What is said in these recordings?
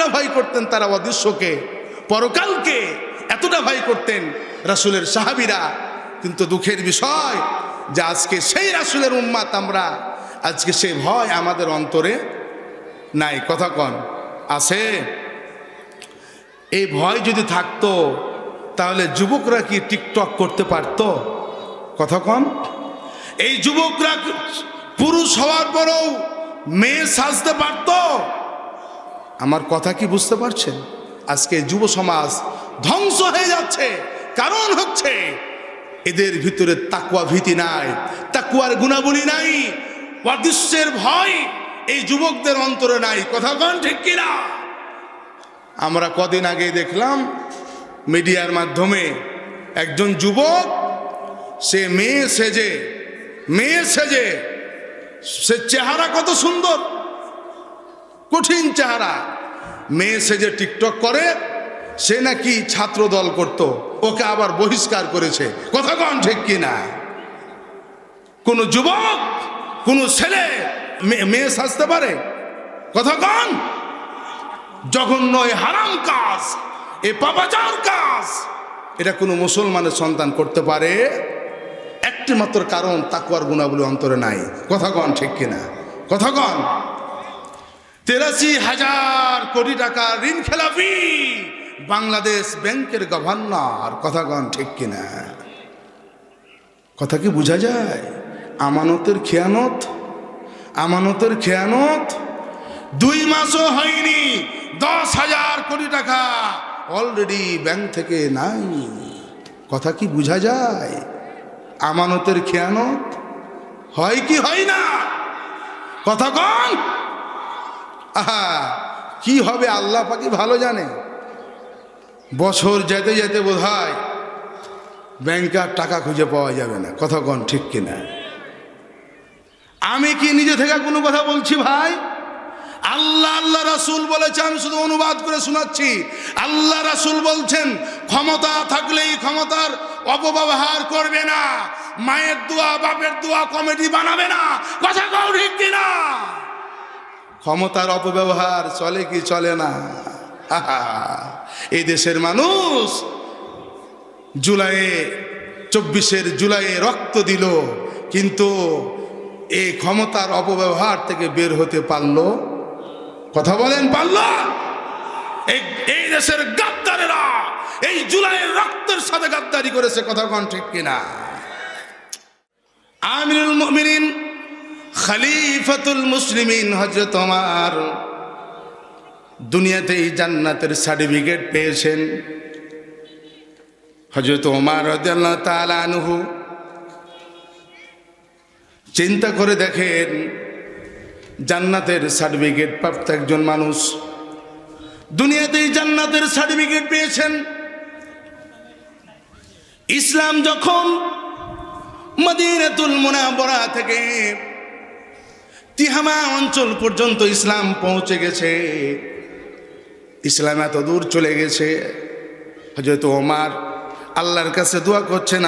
এতটা ভয় করতেন তারা অদৃশ্যকে, পরকালকে এতটা ভয় করতেন রাসূলের সাহাবীরা। কিন্তু দুঃখের বিষয় যে আজকে সেই রাসূলের উম্মাত আমরা, আজকে সেই ভয় আমাদের অন্তরে নাই। কথা কন আছে? এই ভয় যদি থাকতো তাহলে যুবকরা কি টিকটক করতে পারতো? কথা কন। এই যুবকরা পুরুষ হওয়ার পরেও মেয়ে সাজতে পারতো? আমার কথা কি বুঝতে পারছেন? আজকে যুব সমাজ ধ্বংস হয়ে যাচ্ছে, কারণ হচ্ছে এদের ভিতরে তাকওয়া ভীতি নাই, তাকওয়ার গুণাবলী নাই, অদৃশ্যের ভয় এই যুবকদের অন্তরে নাই। কথা কন ঠিক কিনা? আমরা কদিন আগে দেখলাম মিডিয়ার মাধ্যমে একজন যুবক, সে মেয়ে সেজে, সে চেহারা কত সুন্দর, কঠিন চেহারা, মেয়ে সেজে টিকটক করে। সে নাকি ছাত্র দল করত, ওকে আবার বহিষ্কার করেছে। কথা কন ঠিক কিনা? কোন যুবক, কোন ছেলে মেয়ে সাজতে পারে? কথা কন। জঘন্য হারাম কাজ, এ পাপাচার কাজ, এটা কোনো মুসলমানের সন্তান করতে পারে? একটি মাত্র কারণ, তাকওয়ার গুণাবলী অন্তরে নাই। কথা কন ঠিক কিনা? কথা কন। 83,000 কোটি টাকা ঋণ খেলাপি বাংলাদেশ ব্যাংকের গভর্নর। কথা কন ঠিক কিনা? কথা কি বোঝা যায়? আমানতের খেয়ানত, আমানতের খেয়ানত। 2 মাসও হয়নি 10,000 কোটি টাকা অলরেডি ব্যাংক থেকে নাই। কথা কি বোঝা যায়? আমানতের খেয়ানত হয় কি হয় না? কথা কন। আহা, কি হবে আল্লাহ পাকই ভালো জানে। বছর যেতে যেতে বোধহয় ব্যাংকে আর টাকা খুঁজে পাওয়া যাবে না। কথা কন ঠিক কিনা? আমি কি নিজে থেকে কোনো কথা বলছি ভাই? আল্লাহ রাসূল বলেছে, আমি শুধু অনুবাদ করে শোনাচ্ছি। আল্লাহ রাসূল বলছেন, ক্ষমতা থাকলেই ক্ষমতার অপব্যবহার করবে না, মায়ের দোয়া বাপের দোয়া কমেডি বানাবে না। কথা কও ঠিক কিনা? ক্ষমতার অপব্যবহার চলে কি চলে না? এই দেশের মানুষ 24 জুলাইয়ে রক্ত দিল, কিন্তু এই ক্ষমতার অপব্যবহার থেকে বের হতে পারলো? কথা বলেন, পারলো? এই দেশের গাদ্দারেরা এই জুলাইয়ের রক্তের সাথে গাদ্দারি করেছে। কথা কন ঠিক কিনা? আমিরুল মুমিনিন খলিফাতুল মুসলিমিন হযরত ওমর দুনিয়াতেই জান্নাতের সার্টিফিকেট পেয়েছেন। হযরত ওমর রাদিয়াল্লাহু তাআলা আনহু চিন্তা করে দেখেন, জান্নাতের সার্টিফিকেট প্রাপ্ত একজন মানুষ, দুনিয়াতেই জান্নাতের সার্টিফিকেট পেয়েছেন। ইসলাম যখন মদিনাতুল মুনাওয়ারা থেকে তিহামা অঞ্চল পর্যন্ত ইসলাম পৌঁছে গেছে, ইসলাম এত দূর চলে গেছে, হযরত ওমর আল্লাহর কাছে দোয়া করছেন,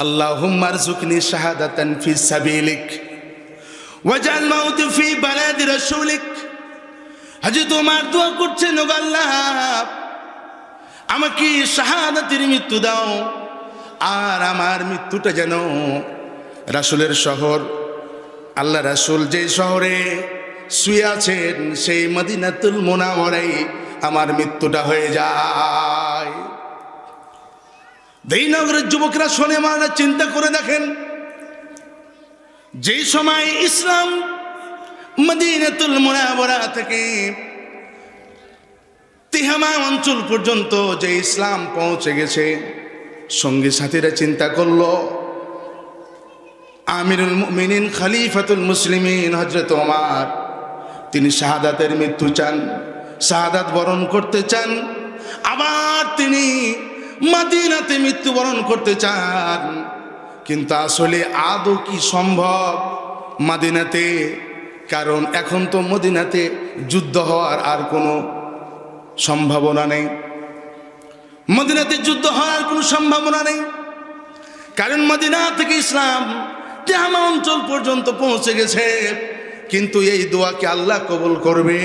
আল্লাহুম্মা রযুকনি শাহাদাতান ফি সাবিলিক ওয়াজআল মাউতি ফি বালাদি রাসূলিক। হযরত ওমর দোয়া করছেন, ও আল্লাহ, আমাকে শাহাদাতের মৃত্যু দাও, আর আমার মৃত্যুটা যেন রাসূলের শহর, আল্লাহ রাসূল যে শহরে শুয়ে আছেন সেই মদিনাতুল মুনাওয়ারায় আমার মৃত্যুটা হয়ে যায়। এই নগরের যুবকরা শোনে, মারা চিন্তা করে দেখেন, যেই সময় ইসলাম মদিনাতুল মুনাওয়ারা থেকে তিহামা অঞ্চল পর্যন্ত যে ইসলাম পৌঁছে গেছে, সঙ্গী সাথীরা চিন্তা করলো, আমিরুল মুমিনিন খলিফাতুল মুসলিমিন হযরত ওমর তিনি শাহাদাতের মৃত্যু চান, শাহাদাত বরণ করতে চান, আবার তিনি মদিনাতে মৃত্যুবরণ করতে চান। কিন্তু আসলে আদৌ কি সম্ভব মদিনাতে? কারণ এখন তো মদিনাতে যুদ্ধ হওয়ার আর কোনো সম্ভাবনা নেই, মদিনাতে যুদ্ধ হওয়ার কোনো সম্ভাবনা নেই, কারণ মদিনা থেকে ইসলাম তিহামা অঞ্চল পর্যন্ত পৌঁছে গেছে। কিন্তু এই দোয়া কি আল্লাহ কবুল করবে?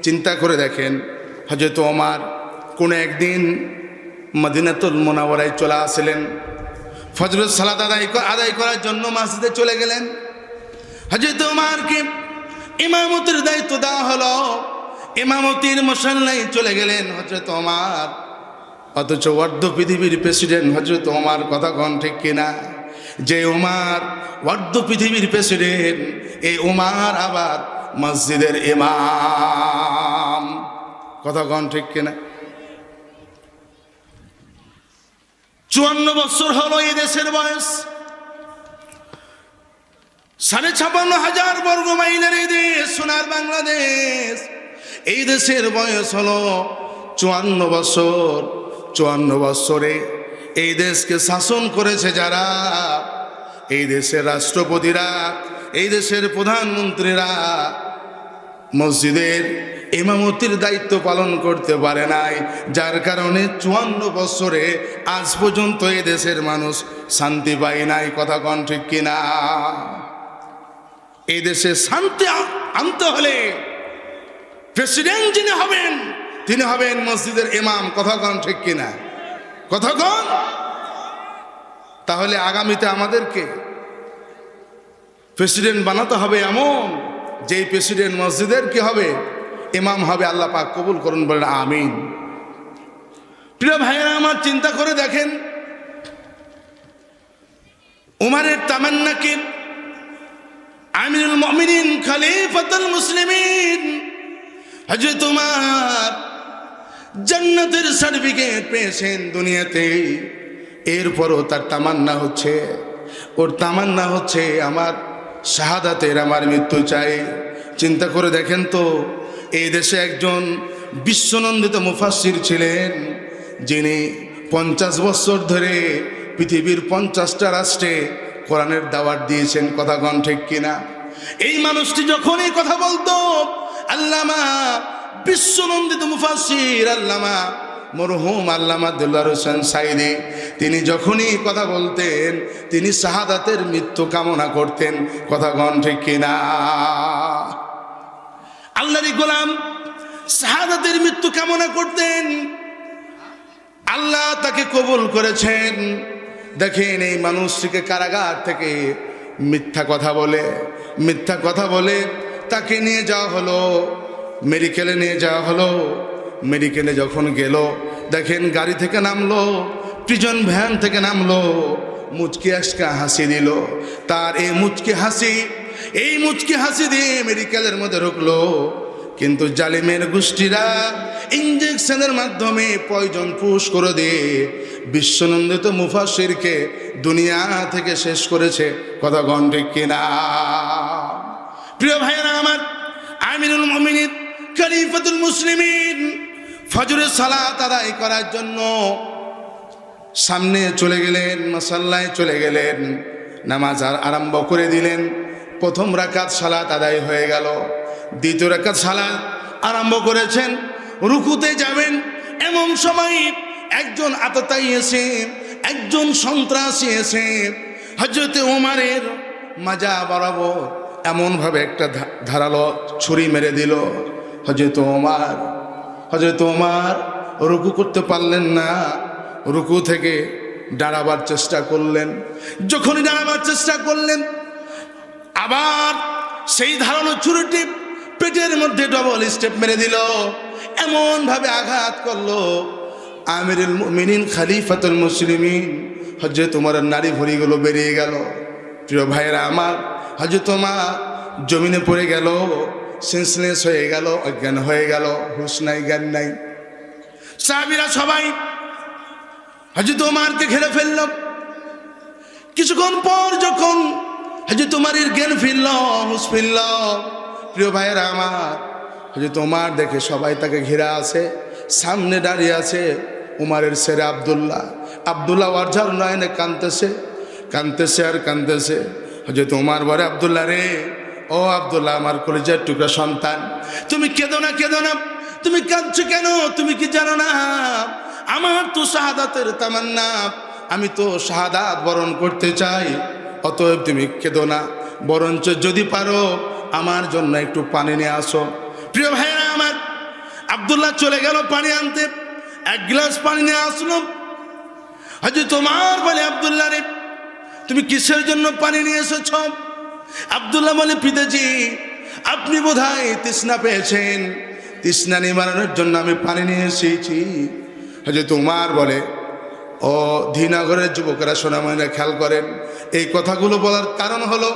চিন্তা করে দেখেন, হযরত ওমর কোনো একদিন মদিনাতুল মুনাওয়ারায় চলে আসলেন, ফজরের সালাত আদায় করার জন্য মসজিদে চলে গেলেন। হযরত ওমরকে ইমামতির দায়িত্ব দেওয়া হলো, ইমামতির মুসল্লায় চলে গেলেন হযরত ওমর। অথচ অর্ধ পৃথিবীর প্রেসিডেন্ট হযরত ওমর, কথা কন ঠিক কিনা? যে ওমর অর্ধ পৃথিবীর প্রেসিডেন্ট, এই ওমর আবার মসজিদের ইমাম, কথা কন ঠিক কিনা? 54 বছর হলো এই দেশের বয়স, 56,500 বর্গ মাইলের এই দেশ, সোনার বাংলাদেশ। এই দেশের বয়স হলো 54 বছর। 54 বছরে এই দেশকে শাসন করেছে যারা, এই দেশের রাষ্ট্রপতিরা, এই দেশের প্রধানমন্ত্রীরা মসজিদের ইমামতির দায়িত্ব পালন করতে পারে নাই, যার কারণে 54 বছরে আজ পর্যন্ত এই দেশের মানুষ শান্তি পায় নাই, কথা কন ঠিক কিনা? এই দেশে শান্তি আনতে হলে প্রেসিডেন্ট যিনি হবেন তিনি হবেন মসজিদের ইমাম, কথা কন ঠিক কিনা? কথা কন। তাহলে আগামীতে আমাদেরকে প্রেসিডেন্ট বানাতে হবে এমন যেই প্রেসিডেন্ট মসজিদের কি হবে? ইমাম হবে। আল্লাহ পাক কবুল করুন, বলেন আমিন। প্রিয় ভাইয়েরা আমার, চিন্তা করে দেখেন, উমরের তামান্না কি? আমিরুল মুমিনিন খলিফাতুল মুসলিমিন হযরত উমর জান্নাতের সার্টিফিকেট পেয়েছেন দুনিয়াতে, এরপরও তার তামান্না হচ্ছে, ওর তামান্না হচ্ছে আমার শাহাদাতের, আমার মৃত্যু চাই। চিন্তা করে দেখেন তো, এই দেশে একজন বিশ্বনন্দিত মুফাসসির ছিলেন, যিনি 50 বছর ধরে পৃথিবীর 50টা রাষ্ট্রে কোরআনের দাওয়াত দিয়েছেন, কথা কন ঠিক কিনা? এই মানুষটি যখন এই কথা বলতো, আল্লামা বিশ্বনন্দিত মুফাসসির আল্লামা মরহুম আল্লামা দেলোয়ার হোসেন সাঈদী, তিনি যখনই কথা বলতেন তিনি শাহাদাতের মৃত্যু কামনা করতেন, কথা কন ঠিক কিনা? আল্লাহরই গোলাম শাহাদাতের মৃত্যু কামনা করতেন, আল্লাহ তাকে কবুল করেছেন। দেখেন, এই মানুষটিকে কারাগার থেকে মিথ্যা কথা বলে তাকে নিয়ে যাওয়া হলো, মেডিকেলে নিয়ে যাওয়া হলো। মেডিকেলে যখন গেল, দেখেন গাড়ি থেকে নামলো, প্রিজন ভ্যান থেকে নামলো, মুচকি আজকা হাসি দিল। তার এই মুচকি হাসি দিয়ে মেডিকেলের মধ্যে ঢুকলো। কিন্তু জালিমের গোষ্ঠীরা ইঞ্জেকশনের মাধ্যমে পয়জন পুশ করে দিয়ে বিশ্বনন্দিত মুফাসসিরকে দুনিয়া থেকে শেষ করেছে, কথা কন ঠিক কিনা? প্রিয় ভাইয়েরা আমার, আমিরুল মুমিনিন খলিফাতুল মুসলিমিন ফজরের সালাত আদায় করার জন্য সামনে চলে গেলেন, মুসল্লায় চলে গেলেন, নামাজ আরম্ভ করে দিলেন। প্রথম রাকাত সালাত আদায় হয়ে গেল, দ্বিতীয় রাকাত সালাত আরম্ভ করেছেন, রুকুতে যাবেন, এমন সময় একজন আততায়ী এসে, একজন সন্ত্রাসী এসে হযরত ওমরের মাজা বরাবর এমনভাবে একটা ধারালো ছুরি মেরে দিল। হযরত ওমর রুকু করতে পারলেন না, রুকু থেকে দাঁড়াবার চেষ্টা করলেন। যখনই দাঁড়াবার চেষ্টা করলেন, আবার সেই ধারালো ছুরিটি পেটের মধ্যে ডবল স্টেপ মেরে দিল, এমনভাবে আঘাত করলো। আমিরুল মুমিনিন খলিফাতুল মুসলিমিন হযরত ওমরের নাড়ি ভুঁড়িগুলো বেরিয়ে গেল। প্রিয় ভাইয়েরা আমার, হযরত ওমর জমিনে পড়ে গেল, সেন্সলেস হয়ে গেল, অজ্ঞান হয়ে গেল, হুঁশ নাই, জ্ঞান নাই। সাহাবীরা সবাই হযরত ওমরকে ঘিরে ফেলল। কিছুক্ষণ পর যখন হযরত ওমরের জ্ঞান ফিরল, হুঁশ ফিরল, প্রিয় ভাইয়েরা আমার, হযরত ওমর দেখে সবাই তাকে ঘিরে আছে, সামনে দাঁড়িয়ে আছে উমরের ছেলে আব্দুল্লাহ ওয়ারজার নয়নে কাঁদতেছে আর কাঁদতেছে। হযরত ওমর বলে, আব্দুল্লাহ রে, ও আব্দুল্লাহ, আমার কলিজার টুকরা সন্তান, তুমি কেঁদো না, তুমি কাঁদছো কেন? তুমি কি জানো না আমার তো শাহাদাতের তামান্না, আমি তো শাহাদাত বরণ করতে চাই, অতএব তুমি কেঁদো না, বরঞ্চ যদি পারো আমার জন্য একটু পানি নিয়ে আসো। প্রিয় ভাইরা আমার, আব্দুল্লাহ চলে গেল পানি আনতে, এক গ্লাস পানি নিয়ে আসলো। হযরত ওমর বলে, আব্দুল্লাহ রে, তুমি কিসের জন্য পানি নিয়ে এসেছ? আব্দুল্লাহ বলে, পিতাজি, আপনি বোধহয় তৃষ্ণা পেয়েছেন, তৃষ্ণা নিবারণের জন্য আমি পানি নিয়ে এসেছি। হযরত ওমর বলে, ও ধীনগরের যুবকেরা, সোনামণিরা, খেয়াল করেন, এই কথাগুলো বলার কারণ হলো,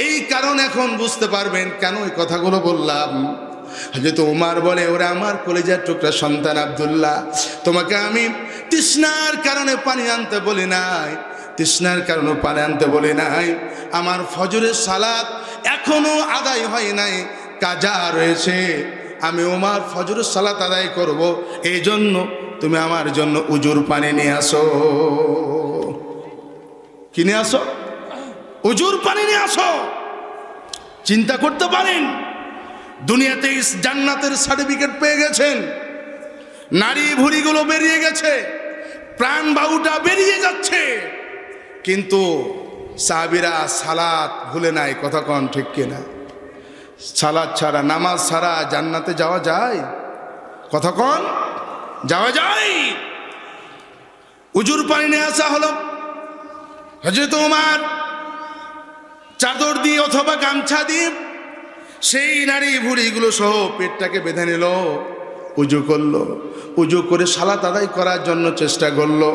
এই কারণ এখন বুঝতে পারবেন কেন এই কথাগুলো বললাম। হযরত ওমর বলে, ওরে আমার কলিজার টুকরা সন্তান আব্দুল্লাহ, তোমাকে আমি তৃষ্ণার কারণে পানি আনতে বলি নাই, তৃষ্ণার কারণে পানি আনতে বলি নাই। আমার ফজরের সালাত এখনো আদায় হয় নাই, কাজা রয়েছে, আমি ওমর ফজরের সালাত আদায় করব, এই জন্য তুমি আমার জন্য উজুর পানি নিয়ে আসো। কি নিয়ে আসো? উজুর পানি নিয়ে আসো। চিন্তা করতে পারেন, দুনিয়াতে জান্নাতের সার্টিফিকেট পেয়ে গেছেন, নারী ভুঁড়িগুলো বেরিয়ে গেছে, প্রাণ বায়ুটা বেরিয়ে যাচ্ছে, কিন্তু সাহাবীরা সালাত ভুলে নাই। কথা কন ঠিক কিনা? সালাত ছাড়া, নামাজ ছাড়া জান্নাতে যাওয়া যায়? কথা কন, যাওয়া যায়? উজুর পানি নিয়ে আসা হলো। হযরত ওমর চাদর দিয়ে অথবা গামছা দিয়ে সেই নারী ভুঁড়িগুলো সহ পেটটাকে বেঁধে নিল, উজু করলো। উজু করে সালাত আদায় করার জন্য চেষ্টা করলো,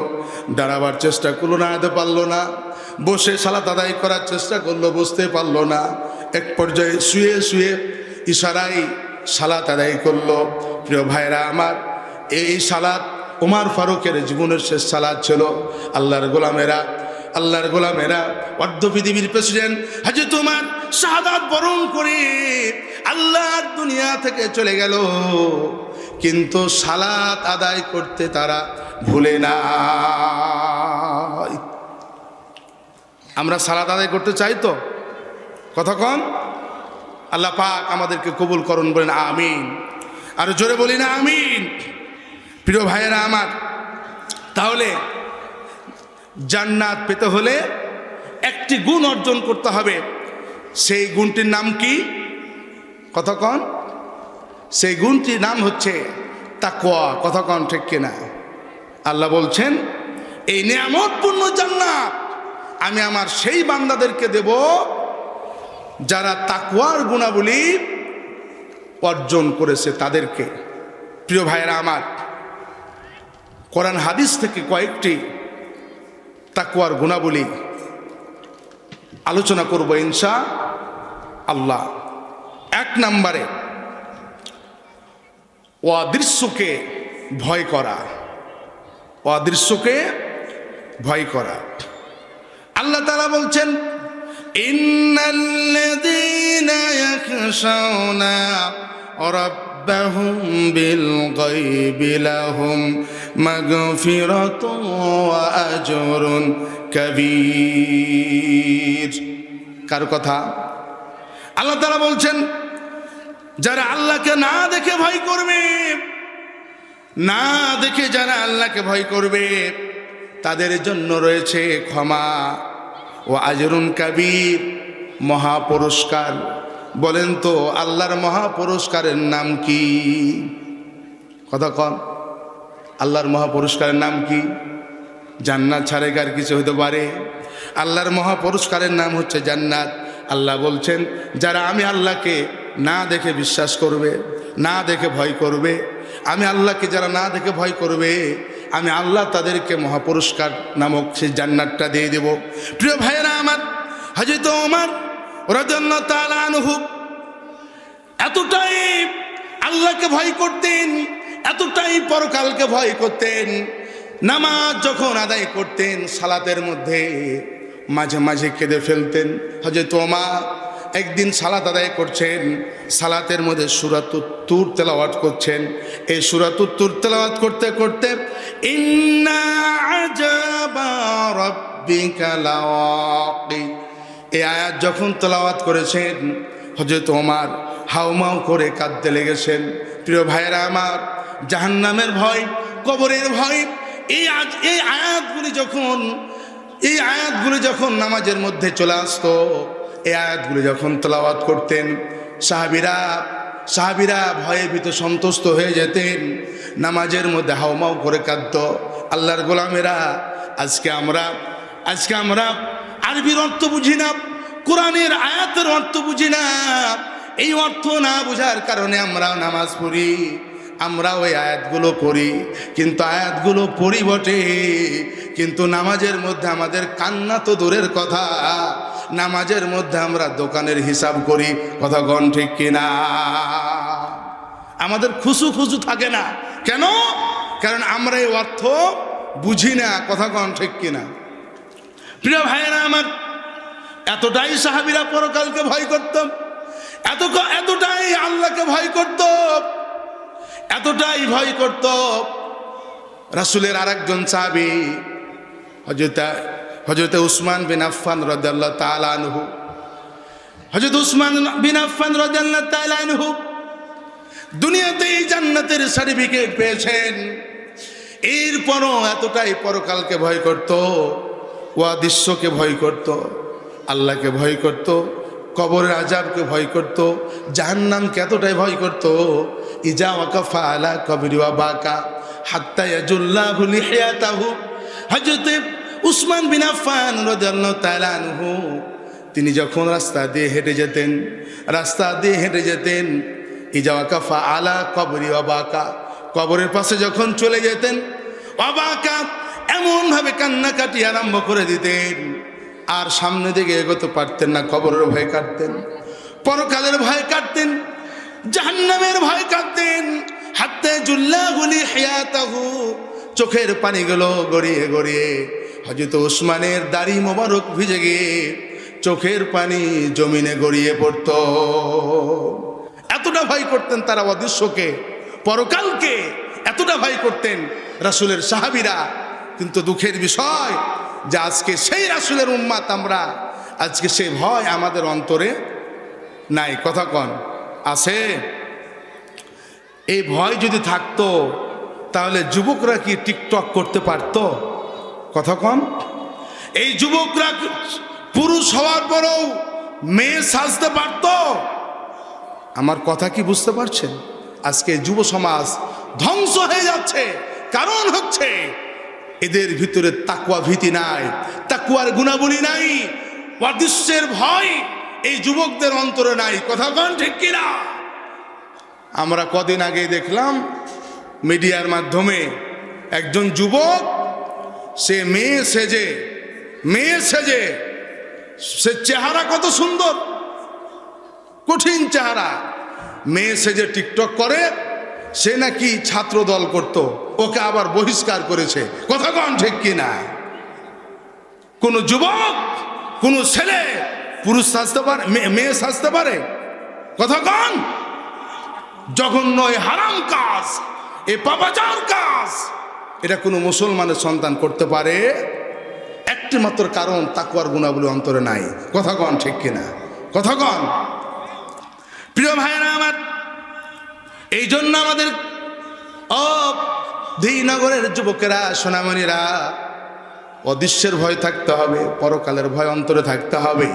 দাঁড়াবার চেষ্টা করলো, দাঁড়াতে পারলো না। বসে সালাত আদায় করার চেষ্টা করলো, বসতে পারলো না। এক পর্যায়ে শুয়ে শুয়ে ইশারায় সালাত আদায় করলো। প্রিয় ভাইরা আমার, এই সালাত ওমর ফারুকের জীবনের শেষ সালাত ছিল। আল্লাহর গোলামেরা, অর্ধ পৃথিবীর প্রেসিডেন্ট হযরত ওমর শাহাদাত বরণ করে আল্লাহর দুনিয়া থেকে চলে গেল, কিন্তু সালাত আদায় করতে তারা ভুলে না। আমরা সালাত আদায় করতে চাই তো? কথা কন। আল্লাহ পাক আমাদেরকে কবুল করুন, বলেন আমিন। আর জোরে বলি না আমিন। প্রিয় ভাইয়েরা আমার, তাহলে জান্নাত পেতে হলে একটি গুণ অর্জন করতে হবে। সেই গুণটির নাম কি? কথা কন। সেই গুণটির নাম হচ্ছে তাকওয়া। কথা কন ঠিক কিনা? আল্লাহ বলছেন, এই নিয়ামতপূর্ণ জান্নাত আমি আমার সেই বান্দাদেরকে দেব যারা তাকওয়ার গুণাবলী অর্জন করেছে তাদেরকে। প্রিয় ভাইয়েরা আমার, কোরআন হাদিস থেকে কয়েকটি তাকওয়ার গুণাবলী আলোচনা করব ইনশাআল্লাহ। এক নম্বরে, অদৃশ্যকে ভয় করা। অদৃশ্যকে ভয় করা। আল্লাহ তাআলা বলছেন, ইন্নাল্লাযীনা ইয়াখশাউনা রাব্বাহুম বিল গায়বি লাহুম মাগফিরাতুন ওয়া আজরুন কাবীর। কার কথা? আল্লাহ তাআলা বলছেন, যারা আল্লাহকে না দেখে ভয় করবে, না দেখে যারা আল্লাহকে ভয় করবে, তাদের জন্য রয়েছে ক্ষমা ও আজরুন কাবীর, মহাপুরস্কার। বলেন তো আল্লাহর মহাপুরস্কারের নাম কি? কথা কন। আল্লাহর মহাপুরস্কারের নাম কি? জান্নাত ছাড়া আর কিছু হতে পারে? আল্লাহর মহাপুরস্কারের নাম হচ্ছে জান্নাত। আল্লাহ বলছেন, যারা আমি আল্লাহকে না দেখে বিশ্বাস করবে, না দেখে ভয় করবে, আমি আল্লাহকে যারা না দেখে ভয় করবে, আমি আল্লাহ তাদেরকে মহাপুরস্কার নামক সেই জান্নাতটা দিয়ে দেব। প্রিয় ভাইয়েরা আমার, হযরত ওমর রাদিয়াল্লাহু তাআলা আনহু এতটাই আল্লাহকে ভয় করতেন, এতটাই পরকালকে ভয় করতেন, নামাজ যখন আদায় করতেন সালাতের মধ্যে মাঝে মাঝে কেঁদে ফেলতেন। হযরত ওমর একদিন সালাত আদায় করছেন, সালাতের মধ্যে সূরাতুত তুর তেলাওয়াত করছেন। এই সূরাতুত তুর তেলাওয়াত করতে করতে ইন্না আজাবা রাব্বিকা লাওয়াকি, এই আয়াত যখন তেলাওয়াত করেছেন, হযরত ওমর হাউমাউ করে কাঁদতে লেগেছেন। প্রিয় ভাইয়েরা আমার, জাহান্নামের ভয়, কবরের ভয়, এই আয়াতগুলি যখন নামাজের মধ্যে চলে আসতো, এই আয়াতগুলি যখন তেলাওয়াত করতেন, সাহাবীরা ভয়ে ভীত সন্তুষ্ট হয়ে যেতেন, নামাজের মধ্যে হাউমাউ করে কাঁদত। আল্লাহর গোলামেরা, আজকে আমরা আরবির অর্থ বুঝি না, কোরআনের আয়াতের অর্থ বুঝি না। এই অর্থ না বোঝার কারণে আমরা নামাজ পড়ি, আমরা ওই আয়াতগুলো পড়ি, কিন্তু আয়াতগুলো পড়ি বটে, কিন্তু নামাজের মধ্যে আমাদের কান্না তো দূরের কথা, নামাজের মধ্যে আমরা দোকানের হিসাব করি। কথা গণ ঠিক কিনা? আমাদের খুশু থাকে না। কেন? কারণ আমরা এই অর্থ বুঝি না। কথা গণ ঠিক কিনা? প্রিয় ভাইয়েরা আমার, এতটাই সাহাবীরা পরকালকে ভয় করত, এতটাই আল্লাহকে ভয় করত, এতটাই ভয় করত। রাসূলের আরেকজন সাহাবী হযরত উসমান বিন আফফান রাদিয়াল্লাহু তাআলা আনহু, হযরত উসমান বিন আফফান রাদিয়াল্লাহু তাআলা আনহু দুনিয়াতেই জান্নাতের সার্টিফিকেট পেয়েছেন, এরপরও এতটাই পরকালকে ভয় করত, ওয়াদিশ্বকে ভয় করত, আল্লাহকে ভয় করত, কবরের আযাবকে ভয় করত, জাহান্নামকে এতটাই ভয় করত। ইজা ওয়াকাফা আলা কবরি ওয়া বাকা হাত্তা ইয়াজুল্লাহু লিহিয়াতাহু। হযরত উসমান বিন আফফান রাদিয়াল্লাহু তাআলা আনহু তিনি যখন রাস্তা দিয়ে হেঁটে যেতেন, ইজা ওয়াকাফা আলা কবরি ওয়া বাকা, কবরের পাশে যখন চলে যেতেন, ওয়া বাকা এমনভাবে কান্নাকাটি আরম্ভ করে দিতেন, আর সামনে দিকে এগোতে পারতেন না। কবরের ভয় কাটতেন, পরকালের ভয় কাটতেন, জাহান্নামের ভয় কাটতেন। হাত্তা জুল্লাহু লিহিয়াতাহু, চোখের পানিগুলো গড়িয়ে গড়িয়ে হযরত উসমানের দাড়ি মোবারক ভিজে গিয়ে চোখের পানি জমিনে গড়িয়ে পড়ত। এতটা ভয় করতেন তারা অদৃশ্যকে, পরকালকে এতটা ভয় করতেন রাসূলের সাহাবীরা। কিন্তু দুঃখের বিষয় যে আজকে সেই রাসূলের উম্মাত আমরা, আজকে সেই ভয় আমাদের অন্তরে নাই। কথা কন আছে? এই ভয় যদি থাকতো তাহলে যুবকরা কি টিকটক করতে পারত? কথা কন? এই যুবকরা পুরুষ হওয়ার পরেও মেয়ে সাজতে পারত? আমার কথা কি বুঝতে পারছেন? আজকে যুব সমাজ ধ্বংস হয়ে যাচ্ছে, কারণ হচ্ছে এদের ভিতরে তাকওয়া ভীতি নাই, তাকওয়ার গুণাবলী নাই, অদৃশ্যের ভয় এই যুবকদের অন্তরে নাই। কথা কন ঠিক কিনা? আমরা কদিন আগে দেখলাম মিডিয়ার মাধ্যমে একজন যুবক, সে মেয়ে সেজে সে চেহারা কত সুন্দর, কঠিন চেহারা, মেয়ে সেজে টিকটক করে, সে নাকি ছাত্র দল করত, ওকে আবার বহিষ্কার করেছে। কথা কন ঠিক কিনা? কোন যুবক, কোন ছেলে পুরুষ সাজতে পারে, মেয়ে সাজতে পারে? কথা কন? জঘন্য হারাম কাজ, এ পাপাচার কাজ, এটা কোনো মুসলমানের সন্তান করতে পারে? একটি মাত্র কারণ, তাকওয়ার গুণাবলী অন্তরে নাই। কথা কন ঠিক কিনা? কথা কন? প্রিয় ভাইয়েরা আমার, এই জন্য আমাদের ধীনগরের যুবকেরা, সোনামণিরা, অদৃশ্যের ভয় থাকতে হবে, পরকালের ভয় অন্তরে থাকতে হবে,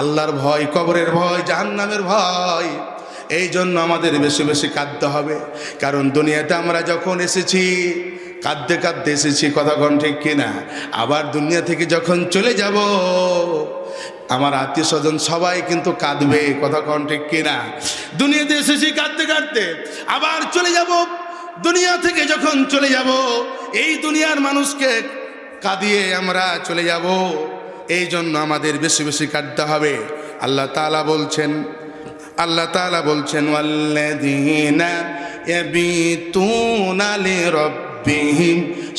আল্লাহর ভয়, কবরের ভয়, জাহান্নামের ভয়। এই জন্য আমাদের বেশি বেশি কাঁদতে হবে। কারণ দুনিয়াতে আমরা যখন এসেছি কাঁদতে কাঁদতে এসেছি। কথা কন ঠিক কিনা? আবার দুনিয়া থেকে যখন চলে যাব আমার আত্মীয় স্বজন সবাই কিন্তু কাঁদবে। কথা কন ঠিক কিনা? দুনিয়াতে এসেছি কাঁদতে কাঁদতে, আবার চলে যাব। দুনিয়া থেকে যখন চলে যাব, এই দুনিয়ার মানুষকে কাঁদিয়ে আমরা চলে যাব। এই জন্য আমাদের বেশি বেশি কাঁদতে হবে। আল্লাহ তাআলা বলছেন ওয়াল্লাযীনা ইয়াবিতুনা লিরাব্বিহিম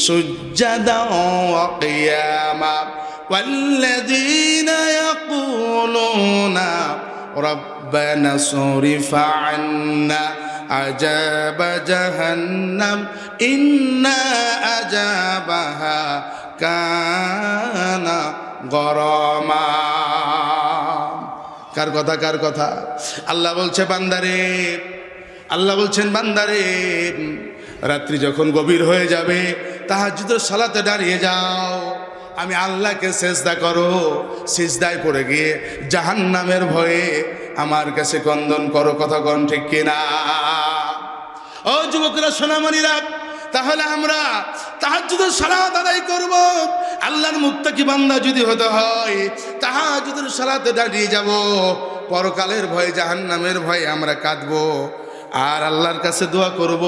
সুজ্জাদান ওয়া কিয়ামা ওয়াল্লাযীনা ইয়াকুলুনা রাব্বানা সরিফ আন্না আযাব জাহান্নাম ইন্না আযাবাহা কানা গরামা। কার কথা? আল্লাহ বলছেন বান্দারে, রাত্রি যখন গভীর হয়ে যাবে তাহাজ্জুদের সালাতে দাঁড়িয়ে যাও, আমি আল্লাহকে সিজদা করো। সিজদায় পড়ে গিয়ে জাহান্নামের ভয়ে আমার কাছে ক্রন্দন করো, কথা কোন ঠিক কিনা? ও যুবকরা, সোনামণিরা, তাহলে আমরা তাহাজ্জুদের সালাত আদায় করব। আল্লাহর মুত্তাকি বান্দা যদি হতে হয় তাহাজ্জুদের সালাতে দাঁড়িয়ে যাব। পরকালের ভয়ে, জাহান্নামের ভয়ে আমরা কাঁদবো আর আল্লাহর কাছে দোয়া করব,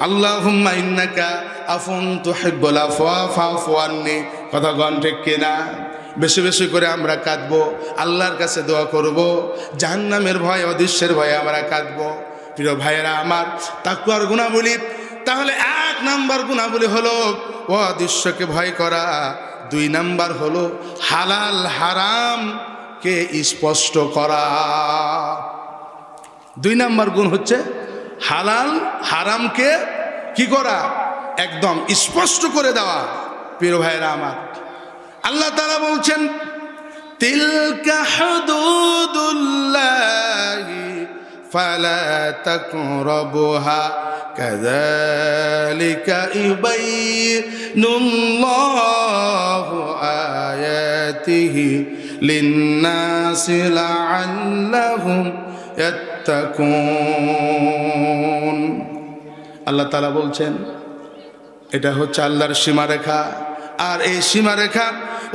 আল্লাহুম্মা ইন্নাকা আফুন তুহিব্বুল আফওয়া ফাফু আন্নি, কথা কোন ঠিক কিনা? বেশি বেশি করে আমরা কাঁদবো, আল্লাহর কাছে দোয়া করব, জাহান্নামের ভয়, অদৃশ্যের ভয়ে আমরা কাঁদবো। প্রিয় ভাইয়েরা আমার, তাকওয়ার গুণাবলী, তাহলে 1 নাম্বার গুণাবলী হলো অদৃশ্যকে ভয় করা। 2 নাম্বার হলো হালাল হারামকে স্পষ্ট করা। 2 নাম্বার গুণ হচ্ছে হালাল হারামকে কি করা? একদম স্পষ্ট করে দেওয়া। প্রিয় ভাইয়েরা আমার, আল্লাহ তাআলা বলছেন, তিলকা হুদুদুল্লাহি ফালা তাকরাবুহা কাযালিকা ইউবাইয়িনুল্লাহু আয়াতিহি লিন্নাসি লাআল্লাহুম ইয়াত্তাকুন। আল্লাহ তাআলা বলছেন, এটা হচ্ছে আল্লাহর সীমারেখা, আর এই সীমারেখা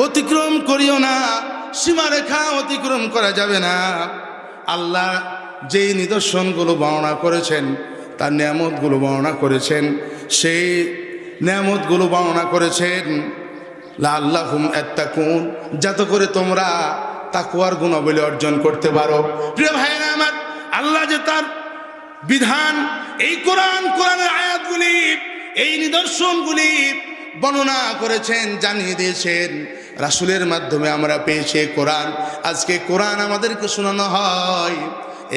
অতিক্রম করিও না। সীমারেখা অতিক্রম করা যাবে না। আল্লাহ যেই নিদর্শনগুলো বর্ণনা করেছেন, তার নিয়ামতগুলো বর্ণনা করেছেন, সেই নিয়ামতগুলো বর্ণনা করেছেন লাআল্লাহুম ইয়াত্তাকুন, যাতে করে তোমরা তাকওয়ার গুণাবলী অর্জন করতে পারো। প্রিয় ভাইরা আমার, আল্লাহ যে তার বিধান, এই কোরআনের আয়াতগুলি, এই নিদর্শনগুলি বর্ণনা করেছেন, জানিয়ে দিয়েছেন, রাসূলের মাধ্যমে আমরা পেয়েছি কোরআন। আজকে কোরআন আমাদেরকে শোনানো হয়,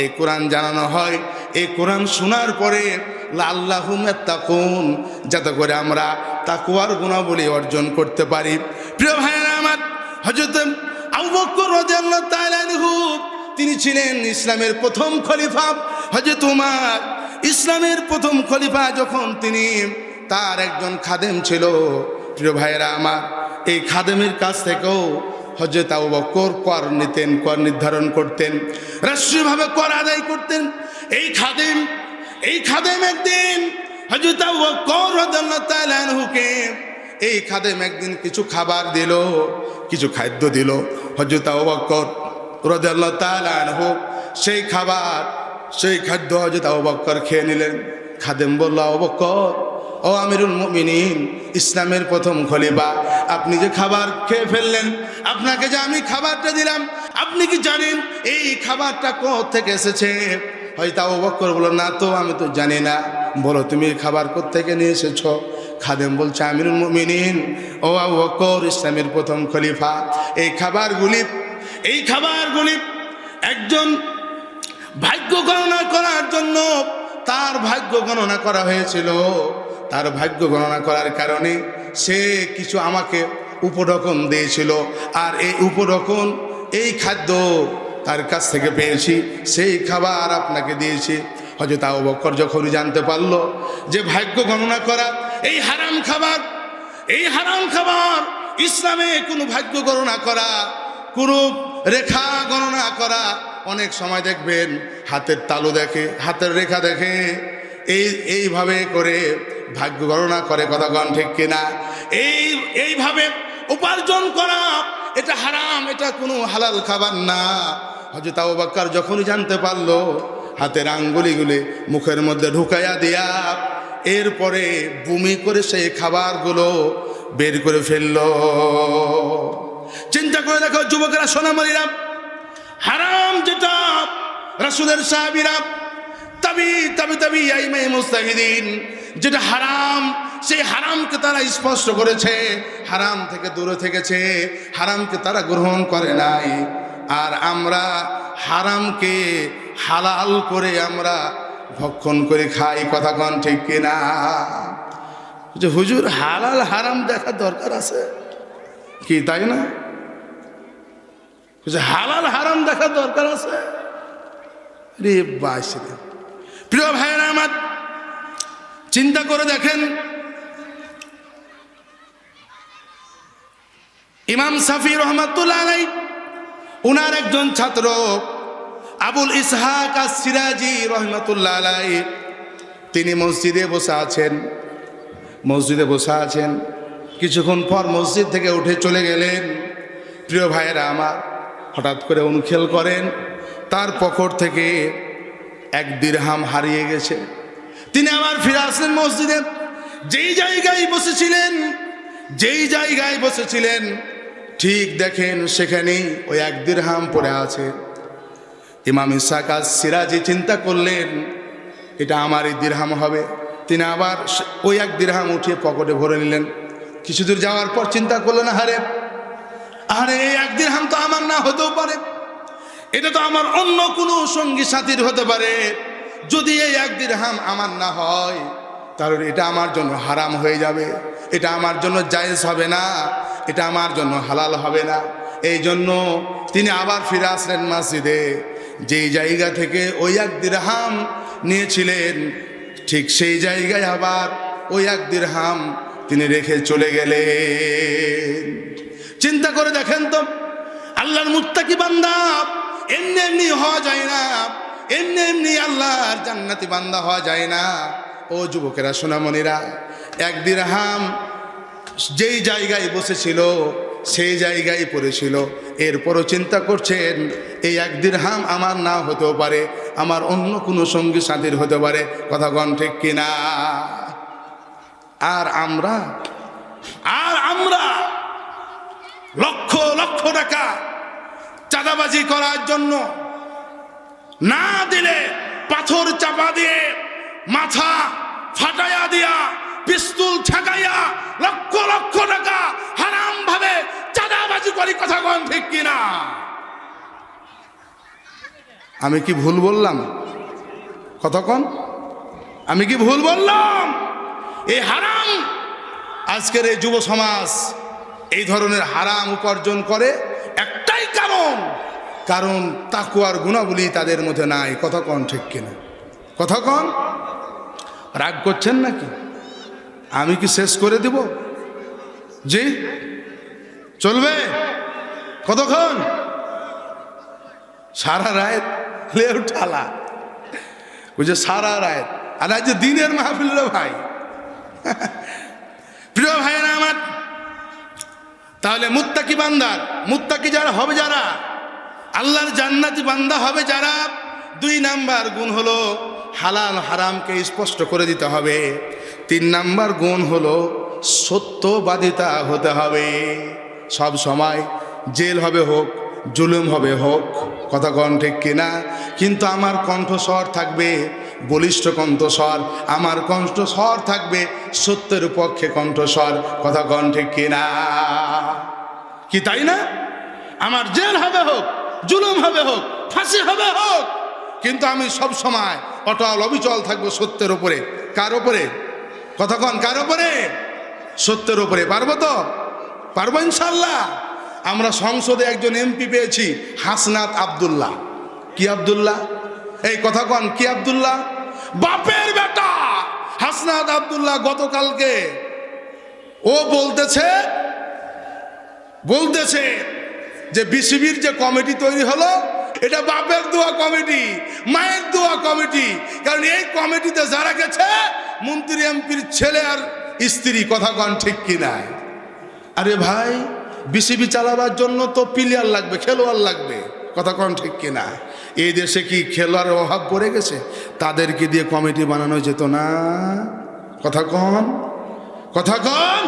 এই কোরআন জানানো হয়। এই কোরআন শোনার পরে লাআল্লাহুম ইয়াত্তাকুন, যাতে করে আমরা তাকওয়ার গুণাবলী অর্জন করতে পারি। প্রিয় ভাইরা আমার, হযরত আবু বকর রাদিয়াল্লাহু তাআলা আনহু, তিনি ছিলেন ইসলামের প্রথম খলিফা। হযরত উমর ইসলামের প্রথম খলিফা, যখন তিনি, তার একজন খাদেম ছিল। প্রিয় ভাইয়েরা আমার, এই খাদেমের কাছ থেকেও হযরত আবু বকর কর নিতেন, কর নির্ধারণ করতেন, রাষ্ট্রীয়ভাবে কর আদায় করতেন। এই খাদেম একদিন হযরত আবু বকর রাদিয়াল্লাহু তাআলা আনহুকে, এই খাদেম একদিন কিছু খাবার দিল, কিছু খাদ্য দিল। হযরত আবু বকর রাদিয়াল্লাহু তাআলা আনহু সেই খাবার, সেই খাদ্য হযরত আবু বকর খেয়ে নিলেন। খাদেম বলল, আবু বকর, ও আমিরুল মুমিনিন, ইসলামের প্রথম খলিফা, আপনি যে খাবার খেয়ে ফেললেন, আপনাকে যে আমি খাবারটা দিলাম, আপনি কি জানেন এই খাবারটা কোথা থেকে এসেছে? হয়তো আবু বকর বলল, না তো, আমি তো জানি না। বলো তুমি এই খাবার কোথা থেকে নিয়ে এসেছো? খাদেম বলছে, আমিরুল মুমিনিন, ও আবু বকর, ইসলামের প্রথম খলিফা, এই খাবারগুলি একজন ভাগ্য গণনা করার জন্য তার ভাগ্য গণনা করা হয়েছিল। তার ভাগ্য গণনা করার কারণে সে কিছু আমাকে উপঢৌকন দিয়েছিল, আর এই উপঢৌকন, এই খাদ্য তার কাছ থেকে পেয়েছি, সেই খাবার আপনাকে দিয়েছি। হযরত আবু বকর যখনই জানতে পারলো যে ভাগ্য গণনা করা, এই হারাম খাবার, ইসলামে কোনো ভাগ্য গণনা করা, কোনো রেখা গণনা করা, অনেক সময় দেখবেন হাতের তালু দেখে, হাতের রেখা দেখে, এইভাবে করে ভাগ্য গণনা করে, কথা কোন ঠিক কিনা? এইভাবে উপার্জন করা, এটা হারাম, এটা কোনো হালাল খাবার না। হযরত আবু বকর যখনই জানতে পারলো, হাতের আঙ্গুলিগুলি মুখের মধ্যে ঢুকাইয়া দিয়া এরপরে বমি করে সেই খাবারগুলো বের করে ফেললো। চিন্তা করে দেখো যুবকেরা, সোনামণিরা, হারাম যেটা রাসূলের সাহাবীরা, তাবি আইমাই মুস্তাহিদিন, যেটা হারাম, সেই হারামকে তারা স্পষ্ট করেছে, হারাম থেকে দূরে থেকেছে, হারামকে তারা গ্রহণ করে নাই। আর আমরা হারামকে হালাল করে আমরা ভক্ষণ করে খাই, কথা কোন ঠিক কিনা? যে হুজুর, হালাল হারাম দেখার দরকার আছে কি, তাই না? হালাল হারাম দেখার দরকার আছে রে বাস রে। প্রিয় ভাইয়েরা আমার, চিন্তা করে দেখেন, ইমাম শাফি রহমাতুল্লাহ আলাইহি, উনার একজন ছাত্র আবুল ইসহাক আস-সিরাজি রহমাতুল্লাহ আলাইহি তিনি মসজিদে বসে আছেন। কিছুক্ষণ পর মসজিদ থেকে উঠে চলে গেলেন। প্রিয় ভাইয়েরা আমার, হঠাৎ করে অনুখেল করেন তার পকেট থেকে 1 দিরহাম হারিয়ে গেছে। তিনি আবার ফিরে আসলেন মসজিদে। যেই জায়গায় বসেছিলেন ঠিক দেখেন সেখানেই ওই 1 দিরহাম পড়ে আছে। ইমাম ইসহাক আস-সিরাজি চিন্তা করলেন এটা আমারই দিরহাম হবে। তিনি আবার ওই 1 দিরহাম উঠিয়ে পকেটে ভরে নিলেন। কিছু দূর যাওয়ার পর চিন্তা করলেন, আরে এই 1 দিরহাম তো আমার না হতেও পারে, এটা তো আমার অন্য কোনো সঙ্গী সাথীর হতে পারে। যদি এই 1 দিরহাম আমার না হয় তাহলে এটা আমার জন্য হারাম হয়ে যাবে, এটা আমার জন্য জায়েজ হবে না, এটা আমার জন্য হালাল হবে না। এই জন্য তিনি আবার ফিরে আসলেন মসজিদে। যেই জায়গা থেকে ওই 1 দিরহাম নিয়েছিলেন ঠিক সেই জায়গায় আবার ওই 1 দিরহাম তিনি রেখে চলে গেলেন। চিন্তা করে দেখেন তো, আল্লাহর মুত্তাকি বান্দা এমনি হওয়া যায় না, এমনি আল্লাহর জান্নাতি বান্দা হওয়া যায় না। ও যুবকেরা, সোনামণিরা, 1 দিরহাম যেই জায়গায় বসেছিল সেই জায়গায় পড়েছিল। এরপরও চিন্তা করছেন এই 1 দিরহাম আমার না হতেও পারে, আমার অন্য কোনো সঙ্গী সাথীর হতে পারে। কথা কন ঠিক কিনা? আর আমরা লক্ষ লক্ষ টাকা চাঁদাবাজি করার জন্য না দিলে পাথর চাপা দিয়ে মাথা ফাটাইয়া দিয়া পিস্তল ঠেকাইয়া লক্ষ লক্ষ টাকা হারাম ভাবে চাঁদাবাজি করি। কথা কন ঠিক কিনা? আমি কি ভুল বললাম? কথা কন, আমি কি ভুল বললাম? এই হারাম, আজকের এই যুব সমাজ এই ধরনের হারাম উপার্জন করে একটাই কারণ তাকওয়ার গুণাবলী তাদের মধ্যে নাই। কথা কন ঠিক কিনা? কথা কন। রাগ করছেন নাকি? আমি কি শেষ করে দেব? জি, চলবে? কতক্ষণ? সারা রাত লেউ ঠালা বুঝে, সারা রাত। আর আজ দিনের মাহফিল রে ভাই। প্রিয় ভাইয়েরা আমার, তাহলে মুত্তাকি যারা হবে, যারা আল্লাহর জান্নাতি বান্দা হবে, যারা 2 নাম্বার গুণ হলো হালাল হারামকে স্পষ্ট করে দিতে হবে। 3 নাম্বার গুণ হলো সত্যবাদিতা হতে হবে। সব সময় জেল হবে হোক, জুলুম হবে হোক, কথা কন ঠিক কিনা, কিন্তু আমার কণ্ঠস্বর থাকবে বলিষ্ঠ কণ্ঠস্বর, আমার কণ্ঠস্বর থাকবে সত্যের পক্ষে কণ্ঠস্বর। কথা কন ঠিক কিনা? কি তাই না? আমার জেল হবে হোক, জুলুম হবে হোক, ফাঁসি হবে হোক, কিন্তু আমি সব সময় অটল অবিচল থাকবো সত্যের উপরে। কার উপরে? কথা কন, কার উপরে? সত্যের উপরে। পারবো তো? পারবো ইনশাল্লাহ। আমরা সংসদে একজন এমপি পেয়েছি, হাসনাত আব্দুল্লাহ। কি আব্দুল্লাহ? এই কথা কন, কি আব্দুল্লাহ? বাপের বেটা হাসনাত আব্দুল্লাহ। গতকালকে ও বলতেছে যে বিসিবির যে কমিটি তৈরি হলো এটা বাপের দোয়া কমিটি, মায়ের দোয়া কমিটি। কারণ এই কমিটিতে যারা গেছে মন্ত্রী এমপির ছেলে আর স্ত্রী। কথা কন ঠিক কিনা? আরে ভাই, বিসিবি চালাবার জন্য তো প্লেয়ার লাগবে, খেলোয়াড় লাগবে। কথা কন ঠিক কিনা? এই দেশে কি খেলোয়াড়ের অভাব পড়ে গেছে? তাদেরকে দিয়ে কমিটি বানানো যেত না? কথা কন, কথা কন।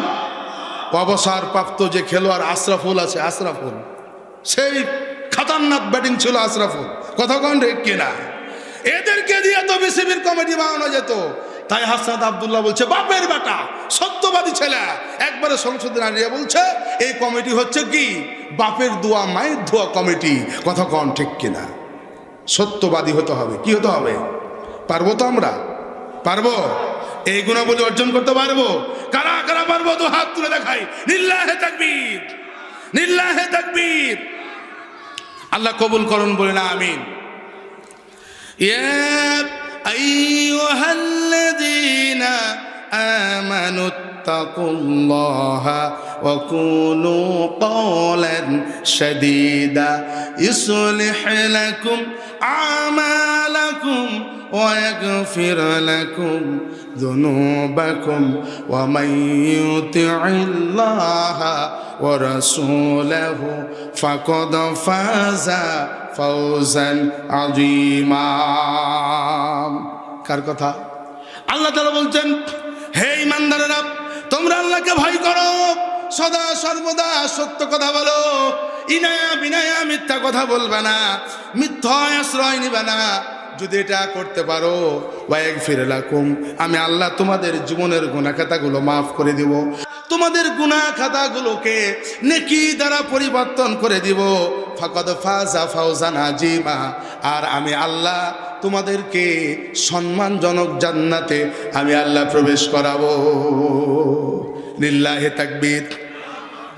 অবসরপ্রাপ্ত যে খেলোয়াড় আশরাফুল আছে, আশরাফুল সেই খতরনাক ব্যাটিং ছিল আশরাফুল। কথা কন ঠিক কিনা? এদেরকে দিয়ে তো বিসিবির কমিটি বানানো যেত। তাই হাসনাত আব্দুল্লাহ বলছে বাপের বেটা, সত্যবাদী ছেলে, একবারে সংসদে দাঁড়িয়ে বলছে এই কমিটি হচ্ছে কি বাপের দোয়া মায়ের দোয়া কমিটি। কথা কন ঠিক কিনা? সত্যবাদী হতে হবে। কি হতে হবে? পারবো তো? আমরা পারবো? এই গুণাবলী অর্জন করতে পারবো? কারা কারা পারবো? তো হাত তুলে দেখাই। লিল্লাহে তাকবীর, লিল্লাহে তাকবীর। আল্লাহ কবুল করুন, বলে না আমিন। ইয়া আইয়ুহাল্লাযীনা আমানু ইত্তাকুল্লাহা ওয়া কুনু কওলান সাদীদা ইউসলিহ লাকুম আমালাকুম ويغفر لكم ذنوبكم ومن يطع الله ورسوله فقد فاز فوزا عظيما কার কথা? আল্লাহ তাআলা বলছেন, হে ঈমানদারেরা, তোমরা আল্লাহকে ভয় করো, সদা সর্বদা সত্য কথা বলো, ইনায়া বিনায়া মিথ্যা কথা বলবে না, মিথ্যায় আশ্রয় নিবে না। যদি এটা করতে পারো, ওয়াগফির লাকুম, আমি আল্লাহ তোমাদের জীবনের গুনাহ খাতাগুলো মাফ করে দিব, তোমাদের গুনাহ খাতাগুলোকে নেকি দ্বারা পরিবর্তন করে দিব। ফাকাদ ফাজা ফাওজান আযীমা, আর আমি আল্লাহ তোমাদেরকে সম্মানজনক জান্নাতে আমি আল্লাহ প্রবেশ করাবো। লিল্লাহি তাকবীর,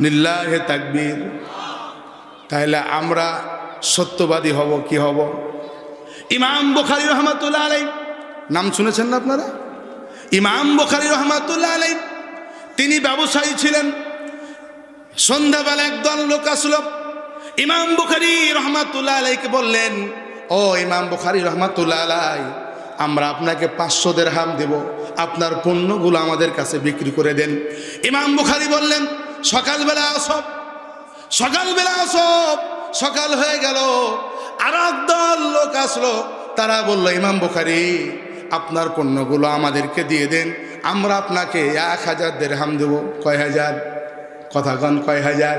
লিল্লাহি তাকবীর। তাহলে আমরা সত্যবাদী হব কি হব? ইমাম বুখারী রহমাতুল্লাহ আলাইহি, নাম শুনেছেন না আপনারা? ইমাম বুখারী রহমাতুল্লাহ আলাইহি তিনি ব্যবসায়ী ছিলেন। সন্ধ্যাবেলা একদল লোক আসলো, ইমাম বুখারী রহমাতুল্লাহ আলাইহিকে বললেন, ও ইমাম বুখারী রহমাতুল্লাহ আলাইহি, আমরা আপনাকে 500 দিরহাম দেব, আপনার পণ্যগুলো আমাদের কাছে বিক্রি করে দেন। ইমাম বুখারী বললেন, সকালবেলা আসো, সকালবেলা আসো। সকাল হয়ে গেল, আর একদল লোক আসলো, তারা বলল, ইমাম বুখারী, আপনার পণ্যগুলো আমাদেরকে দিয়ে দেন, আমরা আপনাকে 1000 দিরহাম দেব। কয় হাজার? কথা কন, কয় হাজার?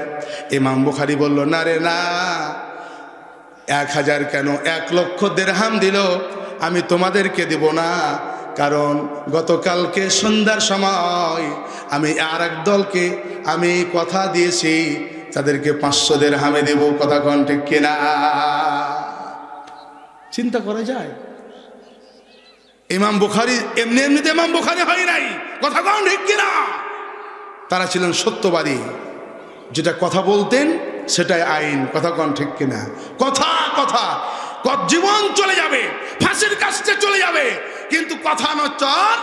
ইমাম বুখারী বলল, না রে না, 1000 কেন, 1,00,000 দিরহাম দিল আমি তোমাদেরকে দেব না, কারণ গতকালকে সন্ধ্যার সময় আমি আর এক দলকে আমি কথা দিয়েছি, তাদেরকে 500 দিরহামে দেব। কথা কন ঠিক কিনা? চিন্তা করা যায়? ইমাম বুখারী এমনি এমনিতে ইমাম বুখারী হয় নাই। কথা কন ঠিক কিনা? তারা ছিলেন সত্যবাদী, যেটা কথা বলতেন সেটাই আইন। কথা কন ঠিক কিনা? কথা কথা জীবন চলে যাবে, ফাঁসির কাছে চলে যাবে, কিন্তু কথা নচ্চর,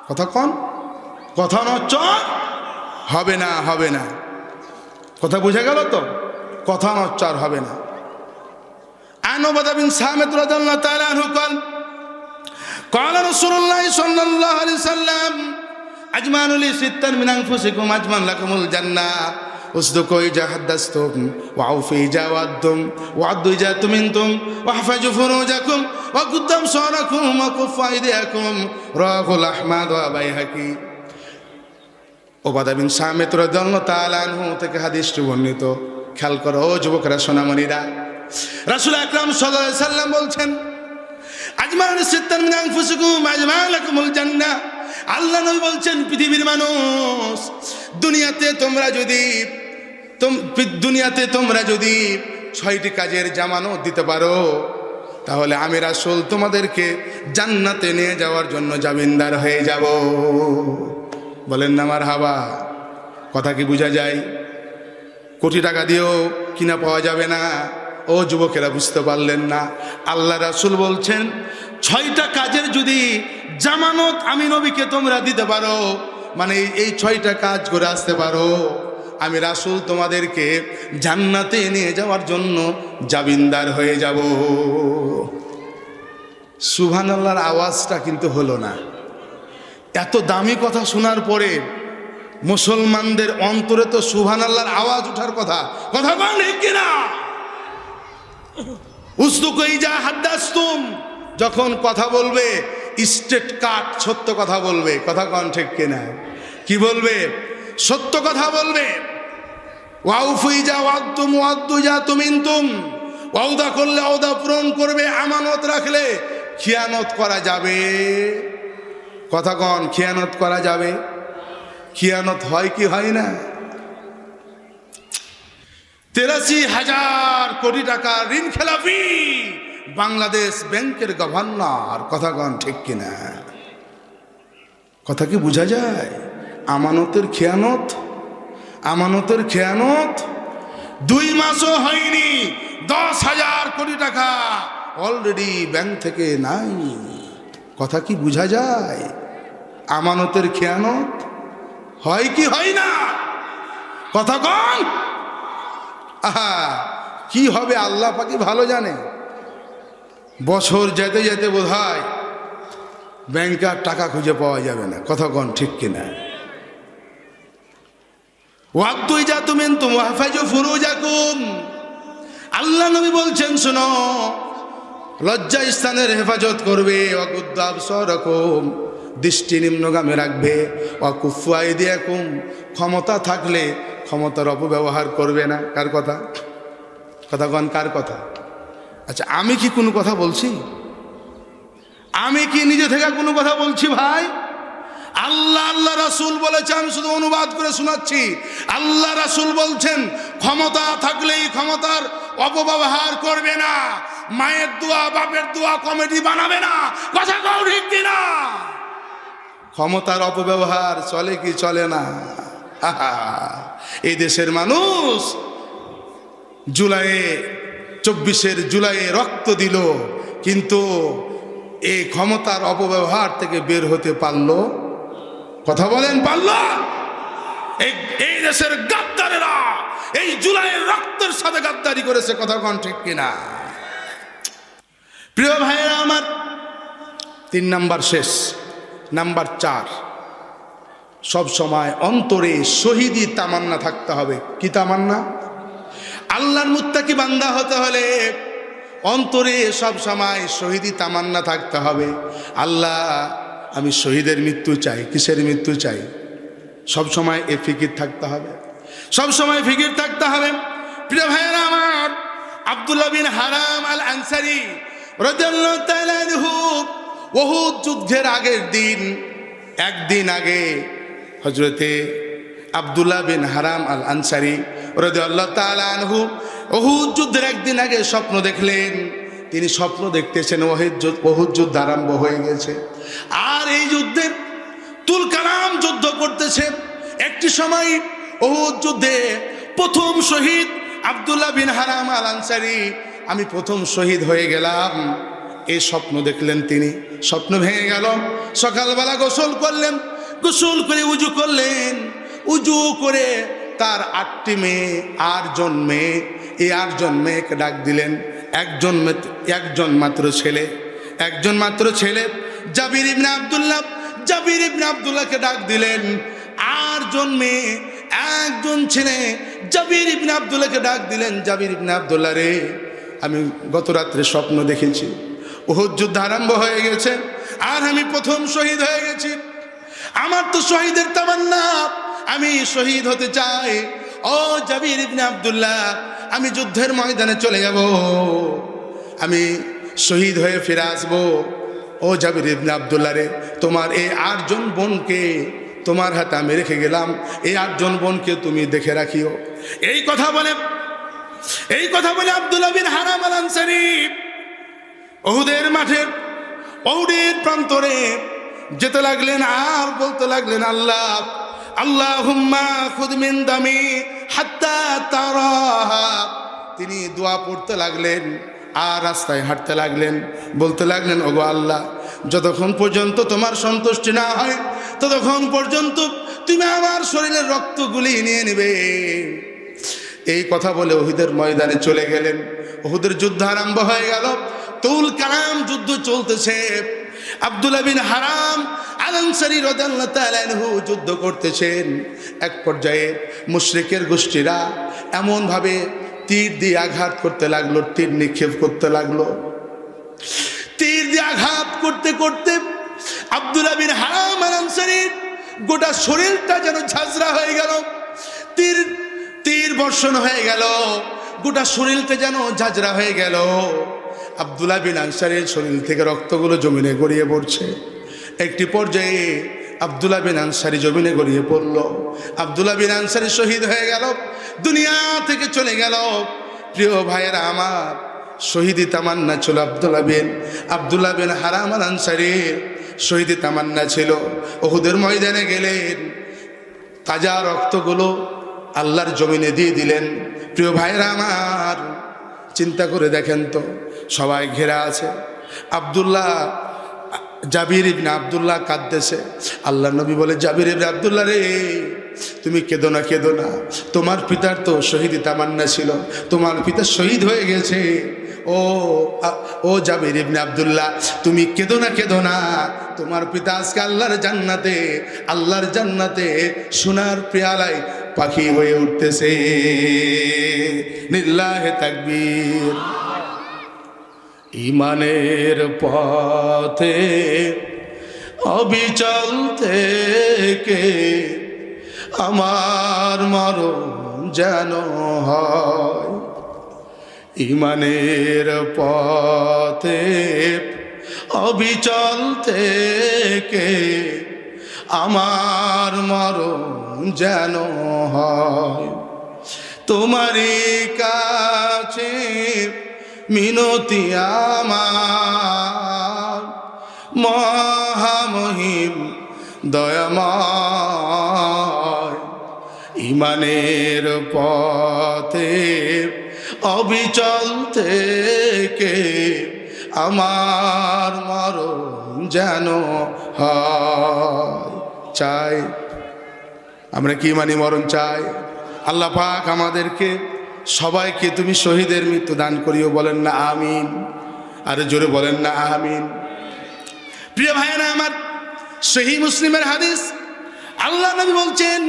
কথা কন, কথা নচ্চর হবে না, হবে না। কথা বুঝে গেল তো? কথা নচ্চর হবে না। আন উবাদা বিন সামিত রাদিয়াল্লাহু তাআলা আনহু قال قال رسول الله صلى الله عليه وسلم اجمعوا لي ستا من انفسكم اجمع لكم الجنه اصدقوا اذا حدثتم وعوفوا اذا وعدتم وعدوا اذا تمنتم واحفظوا فروجكم وغضوا ابصاركم وكفوا ايديكم رواه احمد وبيهقي। উবাদা বিন সামিত রাদিয়াল্লাহু তাআলা আনহু থেকে হাদিসটি বর্ণিত। খেয়াল করো ও যুবকরা, সোনামণিরা, রাসূল আকরাম সাল্লাল্লাহু আলাইহি সাল্লাম বলছেন, আজমাউন সিত্তান মিন আনফুসিকুম আজমা লাকুমুল জান্নাহ। আল্লাহ নবী বলছেন, পৃথিবীর মানুষ, দুনিয়াতে তোমরা যদি 6টি কাজের জামানত দিতে পারো, তাহলে আমি রাসূল তোমাদেরকে জান্নাতে নিয়ে যাওয়ার জন্য জামিনদার হয়ে যাব। বলেন না মারহাবা? কথা কি বোঝা যায়? কোটি টাকা দিয়েও কিনা পাওয়া যাবে না। ও যুবকেরা, বুঝতে পারলেন না? আল্লাহ রাসূল বলছেন, 6টা কাজের যদি জামানত আমি নবীকে তোমরা দিতে পারো, মানে এই 6টা কাজ করে আসতে পারো, আমি রাসূল তোমাদেরকে জান্নাতে নিয়ে যাওয়ার জন্য জামিনদার হয়ে যাব। সুবহানাল্লাহর আওয়াজটা কিন্তু হলো না। এত দামি কথা শোনার পরে মুসলমানদের অন্তরে তো সুবহানাল্লাহর আওয়াজ ওঠার কথা। কথা বলেন ঠিক কিনা? উসদুকু ইজা হাদাসতুম, যখন কথা বলবে স্ট্রেট কাট সত্য কথা বলবে। কথা কন ঠিক কিনা? কি বলবে? সত্য কথা বলবে। ওয়াউফু ইজা ওয়াদতুম ওয়াদু ইজা তুমিনতুম, ওয়াদা করলে ওয়াদা পূরণ করবে, আমানত রাখলে খিয়ানত করা যাবে। কথা কন, খিয়ানত করা যাবে? খিয়ানত হয় কি হয় না? 83,000 কোটি টাকা ঋণ খেলাপি বাংলাদেশ ব্যাংকের গভর্নর। কথা কন ঠিক কিনা? কথা কি বোঝা যায়? আমানতের খেয়ানত, আমানতের খেয়ানত। 2 মাসও হয়নি 10,000 কোটি টাকা অলরেডি ব্যাংক থেকে নাই। কথা কি বোঝা যায়? আমানতের খেয়ানত। হয় কি হয় না? কথা কন। আহা, কি হবে আল্লাহ পাকই ভালো জানে। বছর যেতে যেতে বোধহয় ব্যাংকে আর টাকা খুঁজে পাওয়া যাবে না। কথা কন ঠিক কিনা? ওয়াক্তুই যা তুমি হাফাজু ফুরুজাকুম, আল্লাহ নবী বলছেন শোনো, লজ্জা স্থানের হেফাজত করবে। ওয়াকুদ্দু আবসারাকুম, দৃষ্টি নিম্নগামে রাখবে। ওয়াকুফু আইদিয়াকুম, ক্ষমতা থাকলে ক্ষমতার অপব্যবহার করবে না। কার কথা? কথা কন, কার কথা? আচ্ছা, আমি কি কোনো কথা বলছি? আমি কি নিজে থেকে কোনো কথা বলছি ভাই? আল্লাহ রাসূল বলেছেন, আমি শুধু অনুবাদ করে শোনাচ্ছি। আল্লাহ রাসূল বলছেন ক্ষমতা থাকলেই ক্ষমতার অপব্যবহার করবে না। মায়ের দোয়া বাপের দোয়া কমিটি বানাবে না। কথা কও ঠিক কিনা? ক্ষমতার অপব্যবহার চলে কি চলে না? এই দেশের মানুষ 24 জুলাইয়ে রক্ত দিল, কিন্তু এই ক্ষমতার অপব্যবহার থেকে বের হতে পারলো? কথা বলেন, পারলো? এই দেশের গাদ্দারেরা এই জুলাইয়ের রক্তের সাথে গাদ্দারি করেছে। কথা কন ঠিক কিনা? প্রিয় ভাইয়েরা আমার, 3 নাম্বার শেষ। নাম্বার 4, সব সময় অন্তরে শহীদি তামান্না থাকতে হবে। কি তামান্না? আল্লাহর মুত্তাকি বান্দা হতে হলে অন্তরে সব সময় শহীদি তামান্না থাকতে হবে। আল্লাহ, আমি শহীদের মৃত্যু চাই। কিসের মৃত্যু চাই? সব সময় এ ফিকির থাকতে হবে, সব সময় ফিকির থাকতে হবে। প্রিয় ভাইয়েরা আমার, আব্দুল্লাহ বিন হারাম আল আনসারী রাদিয়াল্লাহু তাআলা আনহু উহুদ যুদ্ধের আগের দিন, একদিন আগে হযরতে আব্দুল্লাহ বিন হারাম আল আনসারী রাদিয়াল্লাহু তাআলা আনহু উহুদ যুদ্ধের একদিন আগে স্বপ্ন দেখলেন। তিনি স্বপ্ন দেখতেছেন উহুদ যুদ্ধ আরম্ভ হয়ে গেছে, আর এই যুদ্ধে তুল কালাম যুদ্ধ করতেছে। একটি সময় উহুদ যুদ্ধে প্রথম শহীদ আব্দুল্লাহ বিন হারাম আল আনসারী, আমি প্রথম শহীদ হয়ে গেলাম, এই স্বপ্ন দেখলেন তিনি। স্বপ্ন ভেঙে গেল। সকালবেলা গোসল করলেন, গোসল করে উজু করলেন, উজু করে তার 8টি মেয়ে, 8 জন মেয়ে, এই 8 জন মেয়েকে ডাক দিলেন। একজন মাত্র ছেলে জাবির ইবনে আব্দুল্লাহকে ডাক দিলেন। 8 জন মেয়ে, 1 জন ছেলে জাবির ইবনে আব্দুল্লাহকে ডাক দিলেন। জাবির ইবনে আব্দুল্লাহ রে, আমি গত রাত্রে স্বপ্ন দেখেছি, উহুদ যুদ্ধ আরম্ভ হয়ে গেছে, আর আমি প্রথম শহীদ হয়ে গেছি। আমার তো শহীদের তামান্না, আমি শহীদ হতে চাই। ও জাবির ইবনে আব্দুল্লাহ, আমি যুদ্ধের ময়দানে চলে যাব, আমি শহীদ হয়ে ফিরে আসবো। ও জাবির ইবনে আব্দুল্লাহ রে, তোমার এই 8 জন বোনকে তোমার হাতে আমি রেখে গেলাম, এই 8 জন বোনকে তুমি দেখে রাখিও। এই কথা বলে আব্দুল্লাহ বিন হারাম আল আনসারী উহুদের মাঠে, উহুদের প্রান্তরে যেতে লাগলেন, আর বলতে লাগলেন, আল্লাহ আল্লাহুম্মা খুদ মিন দামি হাত্তা তারাহা। তিনি দোয়া পড়তে লাগলেন, আর রাস্তায় হাঁটতে লাগলেন, বলতে লাগলেন, ওগো আল্লাহ, যতক্ষণ পর্যন্ত তোমার সন্তুষ্টি না হয় ততক্ষণ পর্যন্ত তুমি আমার শরীরের রক্তগুলি নিয়ে নেবে। এই কথা বলে উহুদের ময়দানে চলে গেলেন। উহুদের যুদ্ধ আরম্ভ হয়ে গেল, তুল কালাম যুদ্ধ চলতেছে। আব্দুল্লাহ বিন হারাম আল আনসারী রাদিয়াল্লাহু তাআলা আনহু যুদ্ধ করতেছেন। এক পর্যায়ে মুশরিকের গোষ্ঠীরা এমনভাবে তীর দিয়ে আঘাত করতে লাগলো, তীর নিক্ষেপ করতে লাগলো। তীর দিয়ে আঘাত করতে করতে আব্দুল্লাহ বিন হারাম আল আনসারীর গোটা শরীরটা যেন ঝাঁঝরা হয়ে গেল। তীর বর্ষণ হয়ে গেল, গোটা শরীরটা যেন ঝাঁঝরা হয়ে গেল। আব্দুল্লাহ বিন আনসারীর শরীর থেকে রক্তগুলো জমিনে গড়িয়ে পড়ছে। একটি পর্যায়ে আব্দুল্লাহ বিন আনসারী জমিনে গড়িয়ে পড়ল। আব্দুল্লাহ বিন আনসারী শহীদ হয়ে গেল, দুনিয়া থেকে চলে গেল। প্রিয় ভাইয়েরা আমার, শহীদি তামান্না ছিল আব্দুল্লাহ বিন হারাম আল আনসারীর শহীদি তামান্না ছিল। উহুদের ময়দানে গেলেন, তাজা রক্তগুলো আল্লাহর জমিনে দিয়ে দিলেন। প্রিয় ভাইয়েরা আমার, চিন্তা করে দেখেন তো, সবাই ঘেরা আছে। আব্দুল্লাহ জাবির ইবনে আব্দুল্লাহ কাঁদতেছে। আল্লাহ নবী বলে, জাবির ইবনে আব্দুল্লাহ রে, তুমি কেঁদো না, কেঁদো না। তোমার পিতার তো শহীদি তামান্না ছিল, তোমার পিতা শহীদ হয়ে গেছে। ও জাবির ইবনে আব্দুল্লাহ, তুমি কেঁদো না, কেঁদো না। তোমার পিতা আজকে আল্লাহর জান্নাতে সোনার পেয়ালায় পাখি হয়ে উঠতেছে। লিল্লাহে তাকবীর। ইমানের পথে অবিচল থেকে আমার মরণ যেন হয়। ইমানের পথে অবিচল থেকে আমার মরণ যেন হয়। তোমারই কাছে মিনতি আমার, মহামহিম দয়াময়। ইমানের পথে অবিচল থেকে আমার মরণ যেন হয়। চাই আমরা কি মানি? মরণ চাই। আল্লাহ পাক আমাদেরকে সবাইকে তুমি শহীদের মৃত্যু দান করিও। বলেন না আমিন। আরে জোরে বলেন না আমিন। প্রিয় ভাইয়েরা আমার, সহিহ মুসলিমের হাদিস, আল্লাহ নবী বলছেন,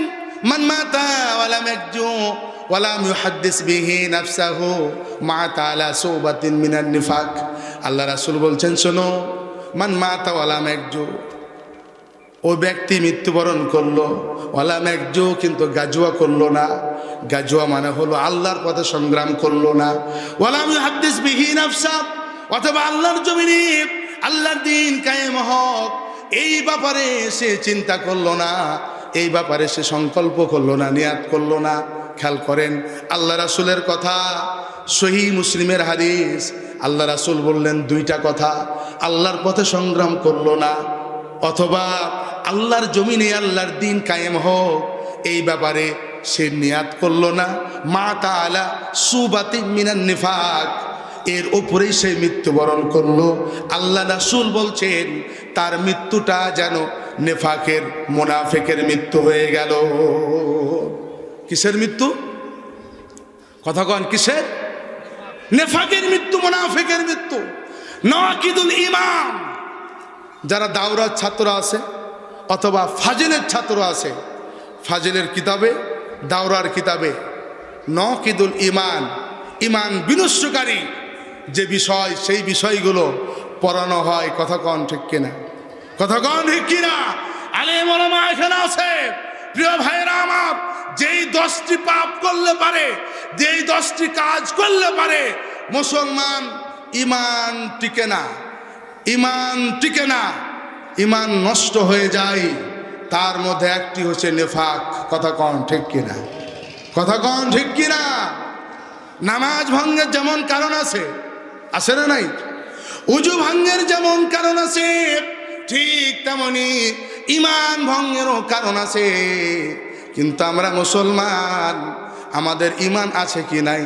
মান মাতা ওয়ালাম ইয়াকজু ওয়ালাম ইউহাদ্দিস বিহি নাফসাহু মাতা আলা সুবাতিন মিনান নিফাক। আল্লাহ রাসূল বলছেন, শোনো, মান মাতা ওয়ালাম ইয়াকজু, ও ব্যক্তি মৃত্যুবরণ করলো, ওয়ালাম ইয়াকজু, কিন্তু গাজুয়া করলো না। গাজুয়া মানে হলো আল্লাহর পথে সংগ্রাম করলো না। ওয়ালাম ইউহাদ্দিস বিহি নাফসা, অথবা আল্লাহর জমিনে আল্লাহর দ্বীন কায়েম হোক, এই ব্যাপারে সে চিন্তা করলো না, এই ব্যাপারে সে সংকল্প করলো না, নিয়াত করলো না। খেয়াল করেন আল্লাহ রাসূলের কথা, সহিহ মুসলিমের হাদিস। আল্লাহ রাসূল বললেন দুইটা কথা, আল্লাহর পথে সংগ্রাম করলো না, অথবা আল্লাহর জমিনে আল্লাহর দ্বীন কায়েম হোক, এই ব্যাপারে সে নিয়াত করলো না। মাতা আলা সুবাতিন মিনান নিফাক, এর ওপরেই সে মৃত্যুবরণ করলো। আল্লাহ রাসূল বলছেন তার মৃত্যুটা যেন নেফাকের, মুনাফিকের মৃত্যু হয়ে গেল। কিসের মৃত্যু? কথা কন, কিসের? নেফাকের মৃত্যু, মুনাফিকের মৃত্যু। নাকিদুল ঈমান। যারা দাওরার ছাত্র আছে অথবা ফাজিলের ছাত্র আছে, ফাজিলের কিতাবে, দাওরার কিতাবে নাকিদুল ঈমান, ঈমান বিনষ্টকারী যে বিষয়, সেই বিষয়গুলো পড়ানো হয়। কথা কন ঠিক কিনা? কথা কন ঠিক কিনা? আলেম ওলামা এখানে আছে। প্রিয় ভাইয়েরা আমার, যেই 10টি পাপ করলে পারে, যেই 10টি কাজ করলে পারে মুসলমান ঈমান টিকে না, ঈমান টিকে না, ঈমান নষ্ট হয়ে যায়, তার মধ্যে একটি হচ্ছে নেফাক। কথা কন ঠিক কিনা? কথা কন ঠিক কিনা? নামাজ ভঙ্গের যেমন কারণ আছে, আছে না নাই? উজু ভঙ্গের যেমন কারণ আছে, ঠিক তেমনি ঈমান ভঙ্গেরও কারণ আছে। কিন্তু আমরা মুসলমান, আমাদের ঈমান আছে কি নাই,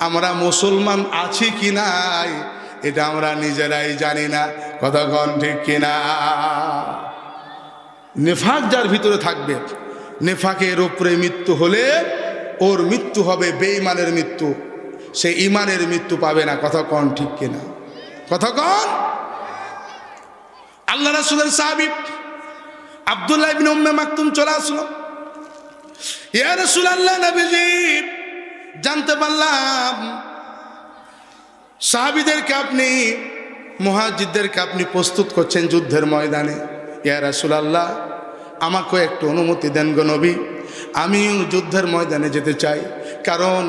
আমরা মুসলমান আছি কি নাই, এটা আমরা নিজেরাই জানি না। কথা কন ঠিক কিনা? নেফাক যার ভিতরে থাকবে, নেফাকের উপরে মৃত্যু হলে ওর মৃত্যু হবে বেঈমানের মৃত্যু, সে ঈমানের মৃত্যু পাবে না। কথা কন ঠিক কিনা? কথা কন। আল্লাহ রাসূলের সাহাবী আব্দুল্লাহ ইবনে উম্মে মাকতুম চলে আসলো। ইয়া রাসূলুল্লাহ, নবীজি, জানতে পারলাম সাহাবীদেরকে আপনি, মুহাজিরদেরকে আপনি প্রস্তুত করছেন যুদ্ধের ময়দানে। ইয়া রাসূলুল্লাহ, আমাকে একটু অনুমতি দেন গো নবী, আমিও যুদ্ধের ময়দানে যেতে চাই। কারণ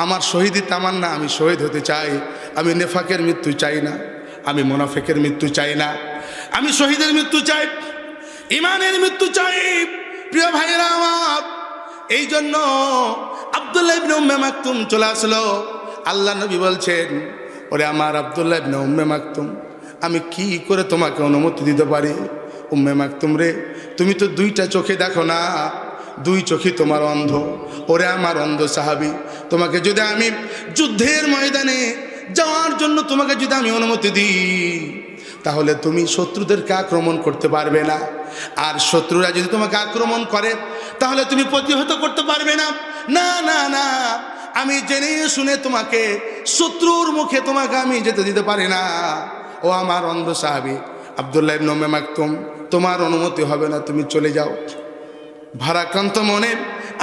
আমার শহীদি তামান্না, আমি শহীদ হতে চাই। আমি নেফাকের মৃত্যু চাই না, আমি মুনাফিকের মৃত্যু চাই না, আমি শহীদের মৃত্যু চাই, ঈমানের মৃত্যু চাই। প্রিয় ভাইরা আমার, এই জন্য আব্দুল্লাহ ইবনে উম্মে মাকতুম চলে আসলো। আল্লাহ নবী বলছেন, ওরে আমার আব্দুল্লাহ ইবনে উম্মে মাকতুম, আমি কি করে তোমাকে অনুমতি দিতে পারি? উম্মে মাকতুম রে, তুমি তো দুইটা চোখে দেখো না, দুই চোখে তোমার অন্ধ। ওরে আমার অন্ধ সাহাবী, তোমাকে যদি আমি যুদ্ধের ময়দানে যাওয়ার জন্য তোমাকে যদি আমি অনুমতি দিই, তাহলে তুমি শত্রুদেরকে আক্রমণ করতে পারবে না। আর শত্রুরা যদি তোমাকে আক্রমণ করে তাহলে তুমি প্রতিহত করতে পারবে না। না না না, আমি জেনে শুনে তোমাকে শত্রুর মুখে তোমাকে আমি যেতে দিতে পারি না। ও আমার অন্ধ সাহাবী আব্দুল্লাহ ইবনে উম্মে মাকতুম, তোমার অনুমতি হবে না, তুমি চলে যাও। ভারাক্রান্ত মনে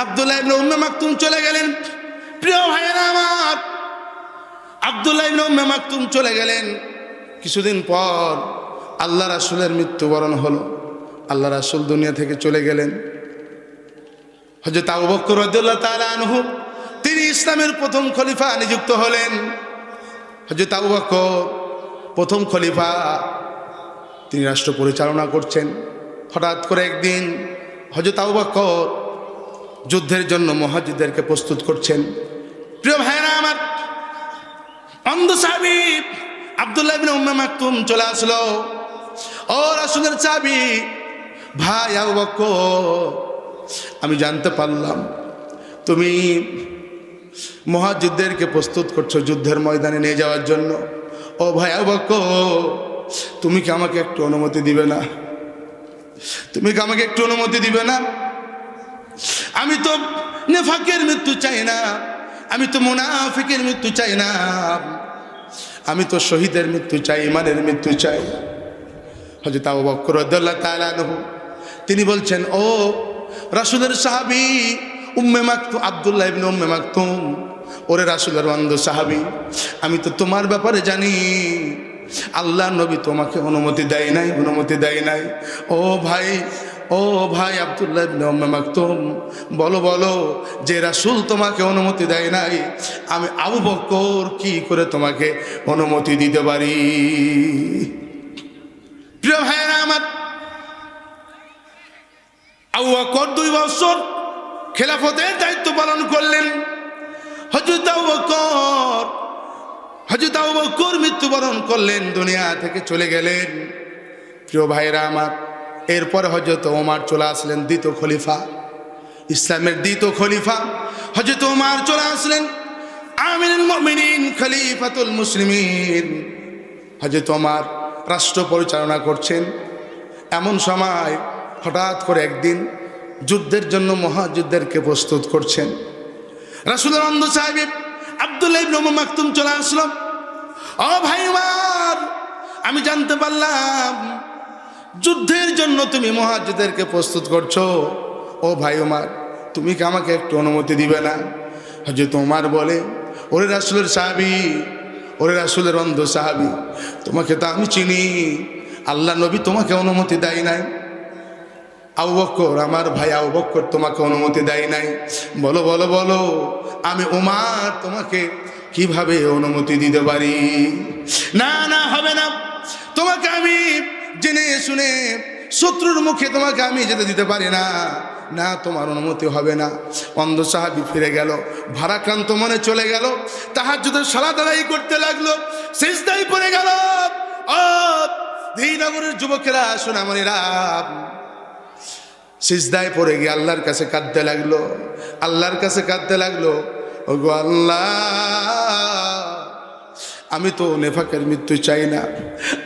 আব্দুল্লাহ ইবনে উম্মে মাকতুম চলে গেলেন। প্রিয় ভাইয়েরা আমার, আব্দুল্লাহ ইবনে উম্মে মাকতুম চলে গেলেন। কিছুদিন পর আল্লাহ রাসূলের মৃত্যুবরণ হলো। আল্লাহ রাসূল দুনিয়া থেকে চলে গেলেন। হযরত আবু বকর রাদিয়াল্লাহু তাআলা আনহু তিনি ইসলামের প্রথম খলিফা নিযুক্ত হলেন। হযরত আবু বকর প্রথম খলিফা, তিনি রাষ্ট্র পরিচালনা করছেন। হঠাৎ করে একদিন হযরত আবু বকর যুদ্ধের জন্য মুহাজ্জিরদেরকে প্রস্তুত করছেন। প্রিয় ভাইরা আমার, অন্ধ সাহাবী আব্দুল্লাহ ইবনে উম্মে মাকতুম চলে আসলো। ও রাসূলের সাহাবী ভাই আবু বকর, আমি জানতে পারলাম তুমি মুহাজ্জিরদেরকে প্রস্তুত করছো যুদ্ধের ময়দানে নিয়ে যাওয়ার জন্য। ও ভাই আবু বকর, তুমি কি আমাকে একটু অনুমতি দিবে না? তুমি কি আমাকে একটু অনুমতি দিবে না? আমি তো নেফাকের মৃত্যু চাই না, আমি তো মুনাফিকের মৃত্যু চাই না, আমি তো শহীদের মৃত্যু চাই, ইমানের মৃত্যু চাই। হযরত আবু বকর রাদিয়াল্লাহু তাআলা আনহু তিনি বলছেন, ও রাসূলের সাহাবী উম্মে মাকতুম, আব্দুল্লাহ ইবনে উম্মে মাকতুম, ওরে রাসূলের অন্ধ সাহাবী, আমি তো তোমার ব্যাপারে জানি আল্লাহ নবী তোমাকে অনুমতি দেয় নাই, অনুমতি দেয় নাই। ও ভাই, ও ভাই আব্দুল্লাহ ইবনে উম্মে মাকতুম, বলো বলো যে রাসূল তোমাকে অনুমতি দেয় নাই, আমি আবু বকর কি করে তোমাকে অনুমতি দিতে পারি? প্রিয় ভাইরা আমার, আবু বকর 2 বছর খেলাফতের দায়িত্ব পালন করলেন। হযরত আবু বকর মৃত্যুবরণ করলেন, দুনিয়া থেকে চলে গেলেন। প্রিয় ভাইরা আমার, এরপর হযরত ওমর চলে আসলেন, দ্বিতীয় খলিফা, ইসলামের দ্বিতীয় খলিফা হযরত ওমর চলে আসলেন, আমিরুল মুমিনিন, খলিফাতুল মুসলিমিন। হযরত ওমর রাষ্ট্র পরিচালনা করছেন। এমন সময় হঠাৎ করে একদিন যুদ্ধের জন্য মুহাজ্জিরদেরকে প্রস্তুত করছেন। রাসূলের অন্ধ সাহাবী আব্দুল্লাহ ইবনে উম্মে মাকতুম চলে আসলো। ও ভাই ওমর, আমি জানতে পারলাম যুদ্ধের জন্য তুমি মুহাজ্জিরদেরকে প্রস্তুত করছো। ও ভাই ওমর, তুমি কি আমাকে একটু অনুমতি দিবে না? হযরত ওমর বলে, ওরে রাসূলের সাহাবী, ওরে রাসূলের অন্ধ সাহাবী, তোমাকে তো আমি চিনি, আল্লাহ নবী তোমাকে অনুমতি দেয় নাই। আবু বকর, আমার ভাই আবু বকর তোমাকে অনুমতি দেয় নাই। বলো বলো বলো, আমি ওমর তোমাকে কিভাবে অনুমতি দিতে পারি? না না, হবে না, তোমাকে আমি জেনে শুনে শত্রুর মুখে তোমাকে আমি যেতে দিতে পারি না, না তোমার অনুমতি হবে না। অন্ধ সাহাবী ফিরে গেল, ভারাক্রান্ত মনে চলে গেল, তাহাজ্জুদের সালাত আদায় করতে লাগলো, সিজদায় পড়ে গেল। ও ধীনগরের যুবকেরা, সোনামণিরা, সিজদায় পড়ে গিয়ে আল্লাহর কাছে কাঁদতে লাগলো, আল্লাহর কাছে কাঁদতে লাগলো। ওগো আল্লাহ, আমি তো নেফাকের মৃত্যু চাই না,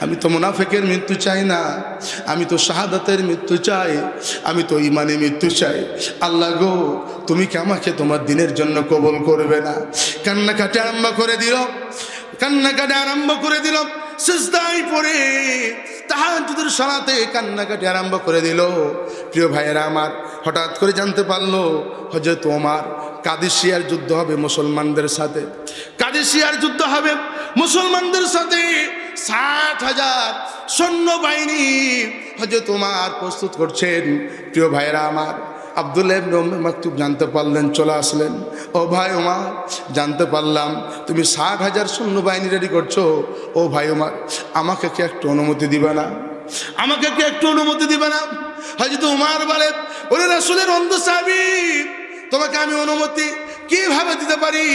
আমি তো মুনাফিকের মৃত্যু চাই না, আমি তো শাহাদাতের মৃত্যু চাই, আমি তো ইমানে মৃত্যু চাই। আল্লাহ গো, তুমি কি আমাকে তোমার দিনের জন্য কবুল করবে না? কান্নাকাটি আরম্ভ করে দিল, কান্নাকাটি আরম্ভ করে দিল, সিজদায় পড়ে তাহাজ্জুদের সালাতে কান্নাকাটি আরম্ভ করে দিল। প্রিয় ভাইয়েরা আমার, হঠাৎ করে জানতে পারলো হযরত ওমর কাদেসিয়ার যুদ্ধ হবে মুসলমানদের সাথে, কাদেসিয়ার যুদ্ধ হবে মুসলমানদের সাথে। 60,000 সৈন্যবাহিনী হযরত ওমর প্রস্তুত করছেন। প্রিয় ভাইয়েরা আমার, আব্দুল্লাহ ইবনে উম্মে মাকতুম জানতে পারলেন, চলে আসলেন। ও ভাই ওমর, জানতে পারলাম তুমি 60,000 সৈন্যবাহিনী রেডি করছো। ও ভাই ওমর, আমাকে কি একটু অনুমতি দিবে না? আমাকে কি একটু অনুমতি দিবে না? হযরত ওমর বলে, ওরে রাসূলের অন্ধ সাহাবী, তোমাকে আমি অনুমতি কিভাবে দিতে পারি?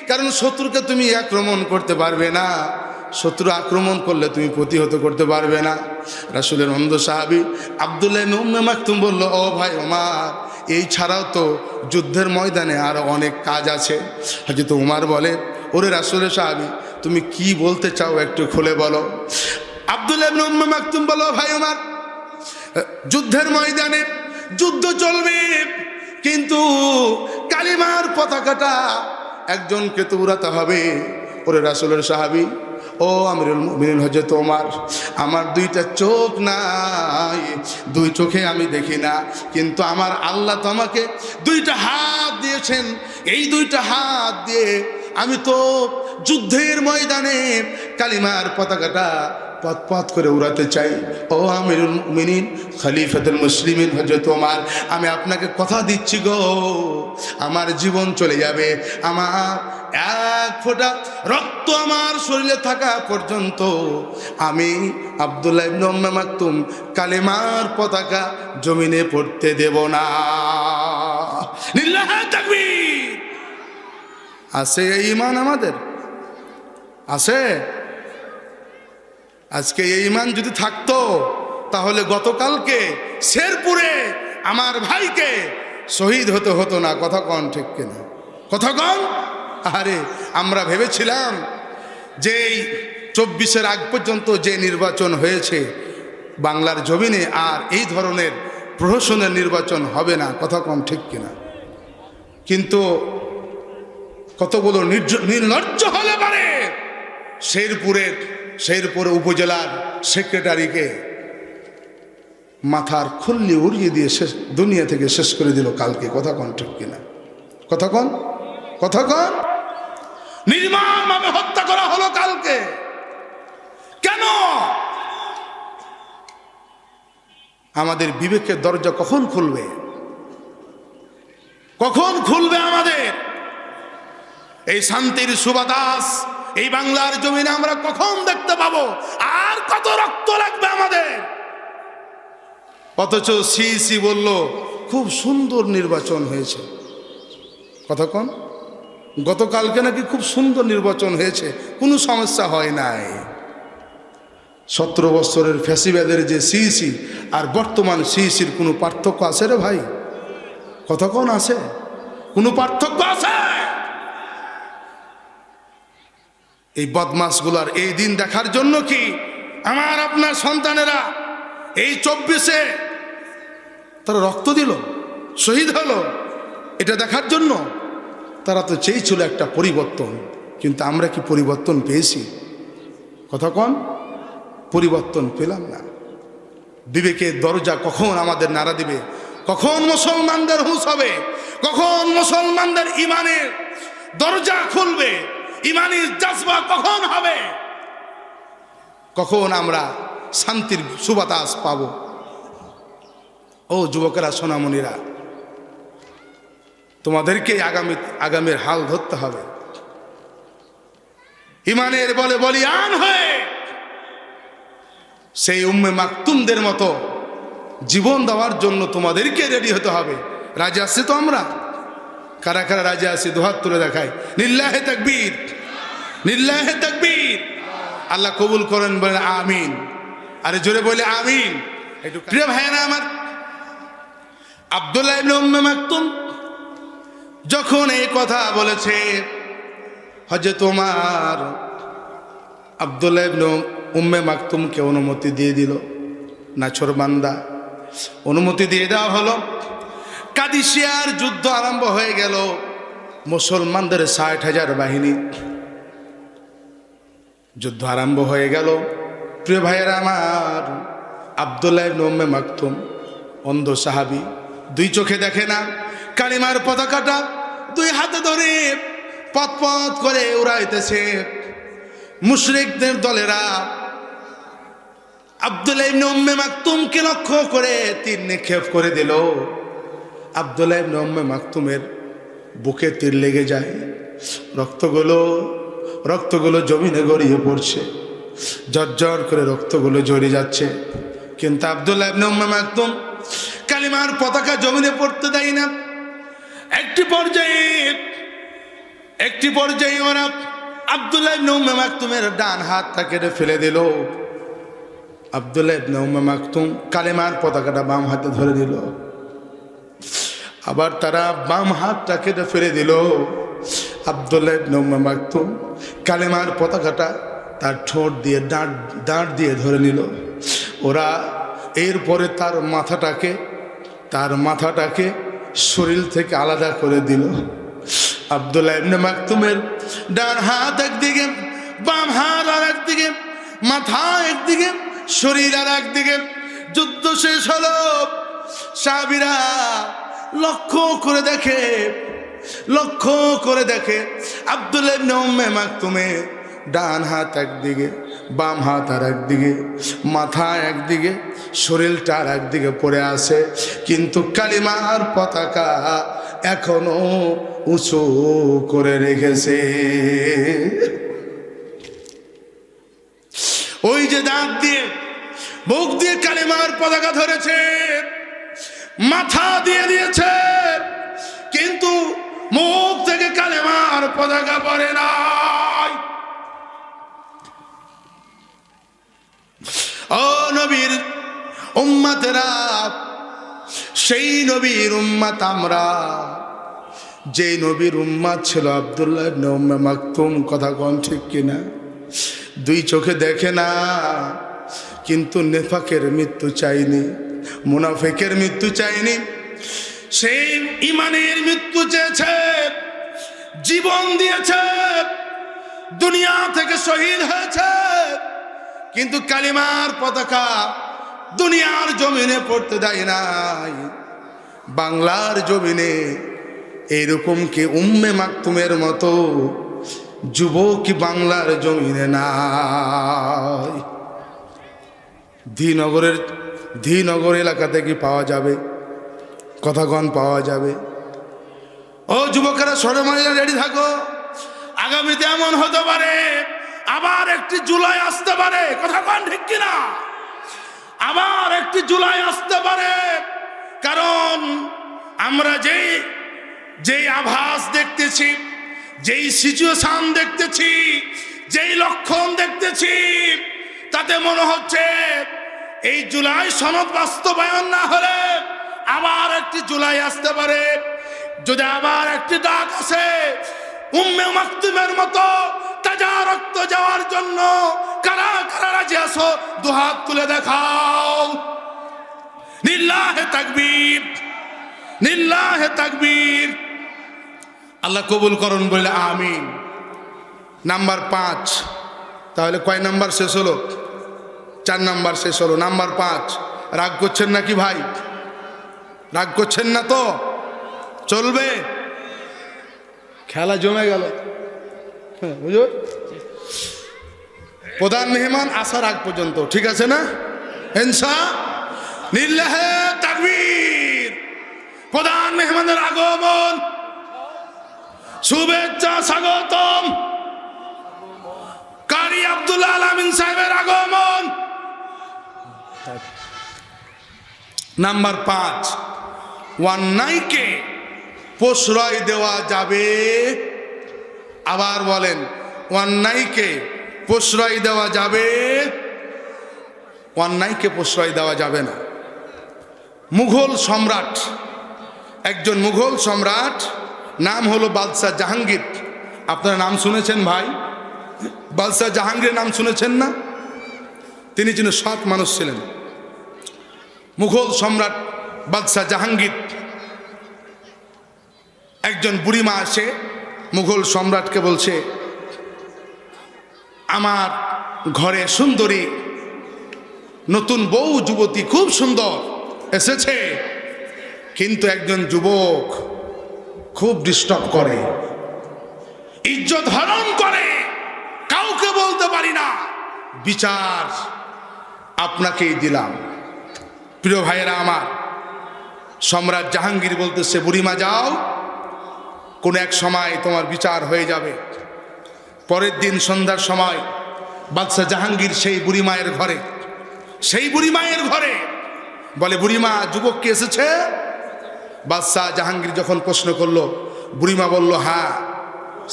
কারণ শত্রুকে তুমি আক্রমণ করতে পারবে না, শত্রু আক্রমণ করলে তুমি প্রতিহত করতে পারবে না। রাসূলের অন্ধ সাহাবী আব্দুল্লাহ ইবনে উম্মে মাকতুম বলল, ও ভাই ওমর, এই ছাড়াও তো যুদ্ধের ময়দানে আরো অনেক কাজ আছে। হযরত ওমর বলে, ওরে রাসূলের সাহাবী, তুমি কি বলতে চাও একটু খুলে বলো। আব্দুল্লাহ ইবনে উম্মে মাকতুম বলো, ভাই আমার, যুদ্ধের ময়দানে যুদ্ধ চলবে, কিন্তু কালিমার পতাকাটা একজনকে তো উড়াতে হবে। ওরে রাসূলের সাহাবী, ও আমিরুল মুমিনিন হযরত ওমর, আমার দুইটা চোখ নাই, দুই চোখে আমি দেখি না, কিন্তু আমার আল্লাহ তো আমাকে দুইটা হাত দিয়েছেন। এই দুইটা হাত দিয়ে আমি তো যুদ্ধের ময়দানে কালিমার পতাকাটা পথ পথ করে উড়াতে চাই। ও আমিরুল মুমিনিন খলিফাতুল মুসলিমিন হযরত ওমর, আমি আপনাকে কথা দিচ্ছি গো, আমার জীবন চলে যাবে, আমার এক ফোঁটা রক্ত আমার শরীরে থাকা পর্যন্ত আমি আব্দুল্লাহ ইবনে উম্মে মাকতুম কালিমার পতাকা জমিনে পড়তে দেব না। লিল্লাহি তাকবীর। আছে এই ঈমান আমাদের? আছে? আজকে এই ঈমান যদি থাকতো তাহলে গতকালকে শেরপুরে আমার ভাইকে শহীদ হতে হতো না। কথা কন ঠিক কিনা? কথা কন। আরে আমরা ভেবেছিলাম যে এই 24-এর আগ পর্যন্ত যে নির্বাচন হয়েছে বাংলার জমিনে, আর এই ধরনের প্রহসনের নির্বাচন হবে না। কথা কন ঠিক কিনা? কিন্তু কতগুলো নির্লজ্জ হলে পারে শেরপুর উপজেলার সেক্রেটারিকে মাথার খুল্লি উড়িয়ে দিয়ে দুনিয়া থেকে শেষ করে দিল কালকে। কথা কন ঠিক কিনা? কথা কন, কথা কন। নির্মমভাবে হত্যা করা হলো কালকে। কেন? আমাদের বিবেকের দরজা কখন খুলবে? কখন খুলবে আমাদের এই শান্তির সুবাতাস এই বাংলার জমিনে আমরা কখন দেখতে পাবো? আর কত রক্ত লাগবে আমাদের? অথচ সিইসি বলল খুব সুন্দর নির্বাচন হয়েছে। কথা কন। গতকালকে নাকি খুব সুন্দর নির্বাচন হয়েছে, কোনো সমস্যা হয় নাই। 17 বছরের ফ্যাসিবাদের যে সিইসি আর বর্তমান সিইসির কোনো পার্থক্য আছে রে ভাই? কথা কন, আছে? কোনো পার্থক্য আছে? এই বদমাশগুলার এই দিন দেখার জন্য কি আমার আপনার সন্তানেরা এই 24-এ তারা রক্ত দিল, শহীদ হলো? এটা দেখার জন্য? তারা তো চেয়েছিল একটা পরিবর্তন, কিন্তু আমরা কি পরিবর্তন পেয়েছি? কথা কন। পরিবর্তন পেলাম না। বিবেকের দরজা কখন আমাদের নাড়া দিবে? কখন মুসলমানদের হুঁশ হবে? কখন মুসলমানদের ইমানের দরজা খুলবে? ইমানি জজবা কখন হবে? কখন আমরা শান্তির সুবাতাস পাব? ও যুবকেরা, সোনামণিরা, তোমাদেরকে আগামীর হাল ধরতে হবে। ইমানের বলে বলিয়ান হয়ে সেই উম্মে মাকতুমদের মতো জীবন দেওয়ার জন্য তোমাদেরকে রেডি হতে হবে। রাজি আছি তো আমরা? কারা কারা রাজি আছি? দুহাত তুলে দেখাই। লিল্লাহি তাকবীর, লিল্লাহি তাকবীর। আল্লাহ কবুল করেন, বলেন আমিন। আরে জোরে বলে আমিন। একটু প্রিয় ভাইয়েরা আমার, আব্দুল্লাহ ইবনে উম্মে মাকতুম যখন এই কথা বলেছে, হযরত ওমর আব্দুল্লাহ ইবনে উম্মে মাকতুমকে অনুমতি দিয়ে দিল। নাছোড়বান্দা অনুমতি দিয়ে দেওয়া হলো। কাদিসিয়ার যুদ্ধ আরম্ভ হয়ে গেল। মুসলমানদের 60,000 বাহিনী, যুদ্ধ আরম্ভ হয়ে গেল। প্রিয় ভাইয়েরা আমার, আব্দুল্লাহ ইবনে উম্মে মাকতুম অন্ধ সাহাবী, দুই চোখে দেখে না, কালিমার পতাকাটা দুই হাতে ধরে পথ পথ করে উড়াইতেছে। মুশরিকদের দলেরা আব্দুল্লাহ ইবনে উম্মে মাকতুমকে লক্ষ্য করে তীর নিক্ষেপ করে দিল। আব্দুল্লাহ ইবনে উম্মে মাকতুমের বুকে তীর লেগে যায়। রক্তগুলো জমিনে গড়িয়ে পড়ছে, ঝরঝর করে রক্তগুলো ঝরে যাচ্ছে। কিন্তু আব্দুল্লাহ ইবনে উম্মে মাকতুম কালিমার পতাকা জমিনে পড়তে দেয় না। একটি পর্যায়ে ওরা আব্দুল্লাহ ইবনে উম্মে মাকতুমের ডান হাতটা কেটে ফেলে দিল। আব্দুল্লাহ ইবনে উম্মে মাকতুম কালিমার পতাকাটা বাম হাতে ধরে দিল। আবার তারা বাম হাতটা কেটে ফেলে দিল। আব্দুল্লাহ ইবনে উম্মে মাকতুম কালিমার পতাকাটা তার ঠোঁট দিয়ে দাঁত দিয়ে ধরে নিল। ওরা এরপরে তার মাথাটাকে শরীর থেকে আলাদা করে দিল। আব্দুল্লাহ ইবনে মাকতুমের ডান হাত একদিকে, বাম হাত আর একদিকে, মাথা একদিকে, শরীর আর একদিকে। যুদ্ধ শেষ হলো। সাহাবীরা লক্ষ্য করে দেখে আব্দুল্লাহ ইবনে উম্মে মাকতুমের ডান হাত একদিকে, বাম হাত আর একদিকে, মাথা একদিকে, শরীরটা আর একদিকে পড়ে আছে, কিন্তু কালিমার পতাকা এখনো উঁচু করে রেখেছে। ওই যে দাঁত দিয়ে মুখ দিয়ে কালিমার পতাকা ধরেছে, মাথা দিয়ে দিয়েছে, কিন্তু মুখ থেকে কালিমার পতাকা পড়ে নাই। ও নবীর উম্মতেরা, সেই নবীর উম্মত আমরা, যে নবীর উম্মত ছিল আব্দুল্লাহ ইবনে উম্মে মাকতুম। কথা কোন ঠিক কিনা? দুই চোখে দেখে না, কিন্তু নেফাকের মৃত্যু চাইনি, মুনাফিকের মৃত্যু চাইনি, সেই ইমানের মৃত্যু চেয়েছে, জীবন দিয়েছে, দুনিয়া থেকে শহীদ হয়েছে, কিন্তু কালিমার পতাকা দুনিয়ার জমিনে পড়তে দেয় নাই। বাংলার জমিনে এরকম কি উম্মে মাকতুমের মতো যুবক কি বাংলার জমিনে নাই? ধীনগর এলাকাতে কি পাওয়া যাবে? কথাগণ পাওয়া যাবে? ও যুবকেরা, সরমাইয়া রেডি থাকো। আগামীতে এমন হতে পারে আবার একটি জুলাই আসতে পারে। কথা কোন ঠিক কিনা? আবার একটি জুলাই আসতে পারে, কারণ আমরা যেই আভাস দেখতেছি, যেই সিচুয়েশন দেখতেছি, যেই লক্ষণ দেখতেছি, তাতে মনে হচ্ছে এই জুলাই সনদ বাস্তবায়ন না হলে আবার একটি জুলাই আসতে পারে। যদি আবার একটি ডাক আসে উম্মে মাকতুমের মতো তাজা রক্ত যাওয়ার জন্য, কারা কারা রাজি আছো? দুহাত তুলে দেখাও। লিল্লাহে তাকবীর, লিল্লাহে তাকবীর। আল্লাহ কবুল করুন বলে আমিন। নাম্বার 5, তাহলে কয় নাম্বার শেষ হলো? 4 নাম্বার শেষ হলো। নাম্বার 5, রাগ করছেন নাকি ভাই? রাগ করছেন না তো? চলবে, খেলা জমে গেল। বুঝো, প্রধান মেহমান আসার আগ পর্যন্ত, ঠিক আছে না? লিল্লাহে তাকবীর। প্রধান মেহমানের আগমন, শুভেচ্ছা, স্বাগতম। কারি আব্দুল আলামিন সাহেবের আগমন। নাম্বার 5, অন্যায়কে প্রশ্রয় দেওয়া যাবে। আবার বলেন, অন্যায়কে প্রশ্রয় দেওয়া যাবে, অন্যায়কে প্রশ্রয় দেওয়া যাবে না। মুঘল সম্রাট, একজন মুঘল সম্রাট, নাম হলো বাদশাহ জাহাঙ্গীর। আপনারা নাম শুনেছেন ভাই? বাদশাহ জাহাঙ্গীরের নাম শুনেছেন না? তিনি ছিলেন সৎ মানুষ ছিলেন। মুঘল সম্রাট বাদশাহ জাহাঙ্গীর, একজন বুড়িমা আসে মুঘল সম্রাটকে বলছে, আমার ঘরে সুন্দরী নতুন বউ যুবতী খুব সুন্দর এসেছে, কিন্তু একজন যুবক খুব ডিস্টার্ব করে, ইজ্জত হরণ করে, কাউকে বলতে পারি না, বিচার আপনাকেই দিলাম। প্রিয় ভাইয়েরা আমার, সম্রাট জাহাঙ্গীর বলতেছে, বুড়িমা যাও, কোনো এক সময় তোমার বিচার হয়ে যাবে। পরের দিন সন্ধ্যার সময় বাদশাহ জাহাঙ্গীর সেই বুড়িমায়ের ঘরে বলে, বুড়িমা, যুবক কে এসেছে? বাদশাহ জাহাঙ্গীর যখন প্রশ্ন করলো, বুড়িমা বলল, হ্যাঁ,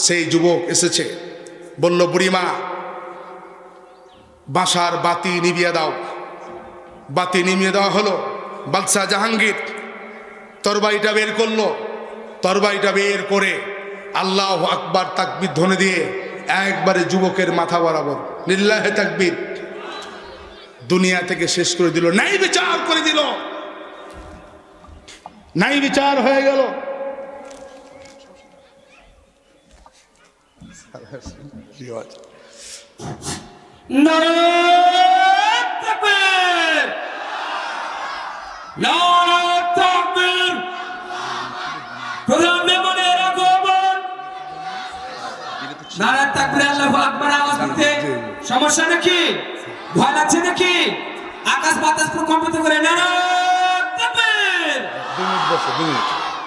সেই যুবক এসেছে। বলল, বুড়িমা, বাসার বাতি নিভিয়ে দাও। বাতি নিভিয়ে দেওয়া হলো। বাদশাহ জাহাঙ্গীর তরবারিটা বের করলো। তরবারিটা বের করে আল্লাহু আকবার তাকবীর ধ্বনি দিয়ে একবারে যুবকের মাথা বরাবর লিল্লাহে তাকবীর। দুনিয়া থেকে শেষ করে দিল, নাই বিচার করে দিল, নাই বিচার হয়ে গেল। নারায়ে তাকবীর, নারায়ে তাকবীর। প্রধান মেহমানের আগমন। নারায়ে তাকবীর, আল্লাহু আকবার আওয়াজ দিতে সমস্যা নাকি? ভয় লাগছে নাকি? আকাশ বাতাস প্রকম্পিত করে নারায়ে তাকবীর।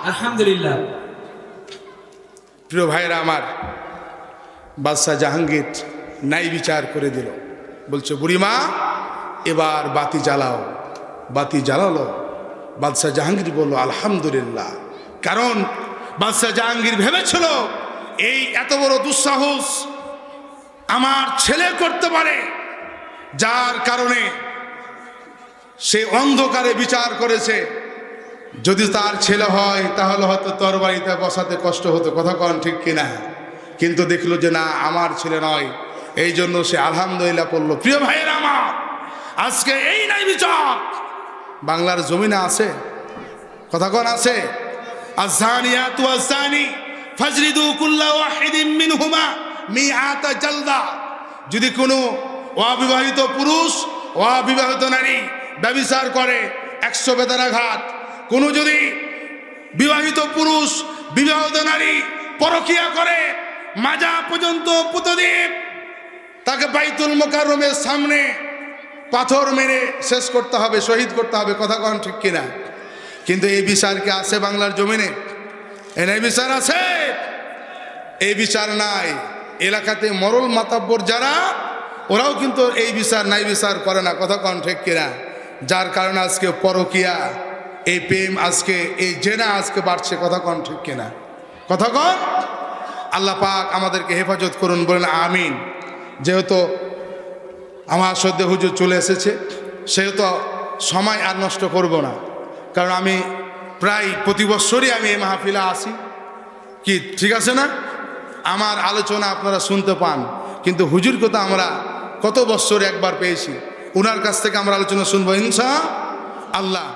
আলহামদুলিল্লাহ। প্রিয় ভাইরা আমার, বাদশাহ জাহাঙ্গীর নাই বিচার করে দিল। বলছে বুড়িমা এবার বাতি জ্বালাও। বাতি জ্বালালো। বাদশাহ জাহাঙ্গীর বলল আলহামদুলিল্লাহ। কারণ বাদশাহ জাহাঙ্গীর ভেবেছিল এই এত বড় দুঃসাহস আমার ছেলে করতে পারে, যার কারণে সে অন্ধকারে বিচার করেছে। যদি তার ছেলে হয় তাহলে হয়তো তরবারিতে বসাতে কষ্ট হতো, কথা কন ঠিক কিনা? কিন্তু দেখলো যে না, আমার ছেলে নয়, এই জন্য সে আলহামদুলিল্লাহ পড়ল। প্রিয় ভাইয়ের আমার, আজকে এই নাই বিচার বাংলার জমিনে আছে, কথা কন আছে? আয-যানিয়াতু ওয়াজ-যানি ফাজরিদু কুল্লা ওয়াহিদিন মিনহুমা মিআতা জালদা। যদি কোনো অবিবাহিত পুরুষ অবিবাহিত নারী ব্যভিচার করে 100 বেদনাঘাত। কোনো যদি বিবাহিত পুরুষ বিবাহিত নারী পরকিয়া করে মাজা পর্যন্ত পুঁতে দিয়ে তাকে বাইতুল মুকাররমের সামনে পাথর মেরে শেষ করতে হবে, শহীদ করতে হবে, কথা কন ঠিক কিনা? কিন্তু এই বিচার কি আছে বাংলার জমিনে? এই বিচার আছে? এই বিচার নাই। এলাকাতে মরল মাতাব্বর যারা, ওরাও কিন্তু এই বিচার নাই বিচার করে না, কথা কন ঠিক কিনা? যার কারণে আজকে পরকিয়া, এই প্রেম, আজকে এই জেনা আজকে বাড়ছে, কথা কন ঠিক কিনা? কথা কন। আল্লাহ পাক আমাদেরকে হেফাজত করুন, বলেন আমিন। যেহেতু আমার সদ্য হুজুর চলে এসেছে, সেহেতু সময় আর নষ্ট করব না। কারণ আমি প্রায় প্রতি বছরই আমি এই মাহফিলে আসি, কি ঠিক আছে না? আমার আলোচনা আপনারা শুনতে পান, কিন্তু হুজুরকে তো আমরা কত বছরে একবার পেয়েছি, ওনার কাছ থেকে আমরা আলোচনা শুনবো ইনশাআল্লাহ।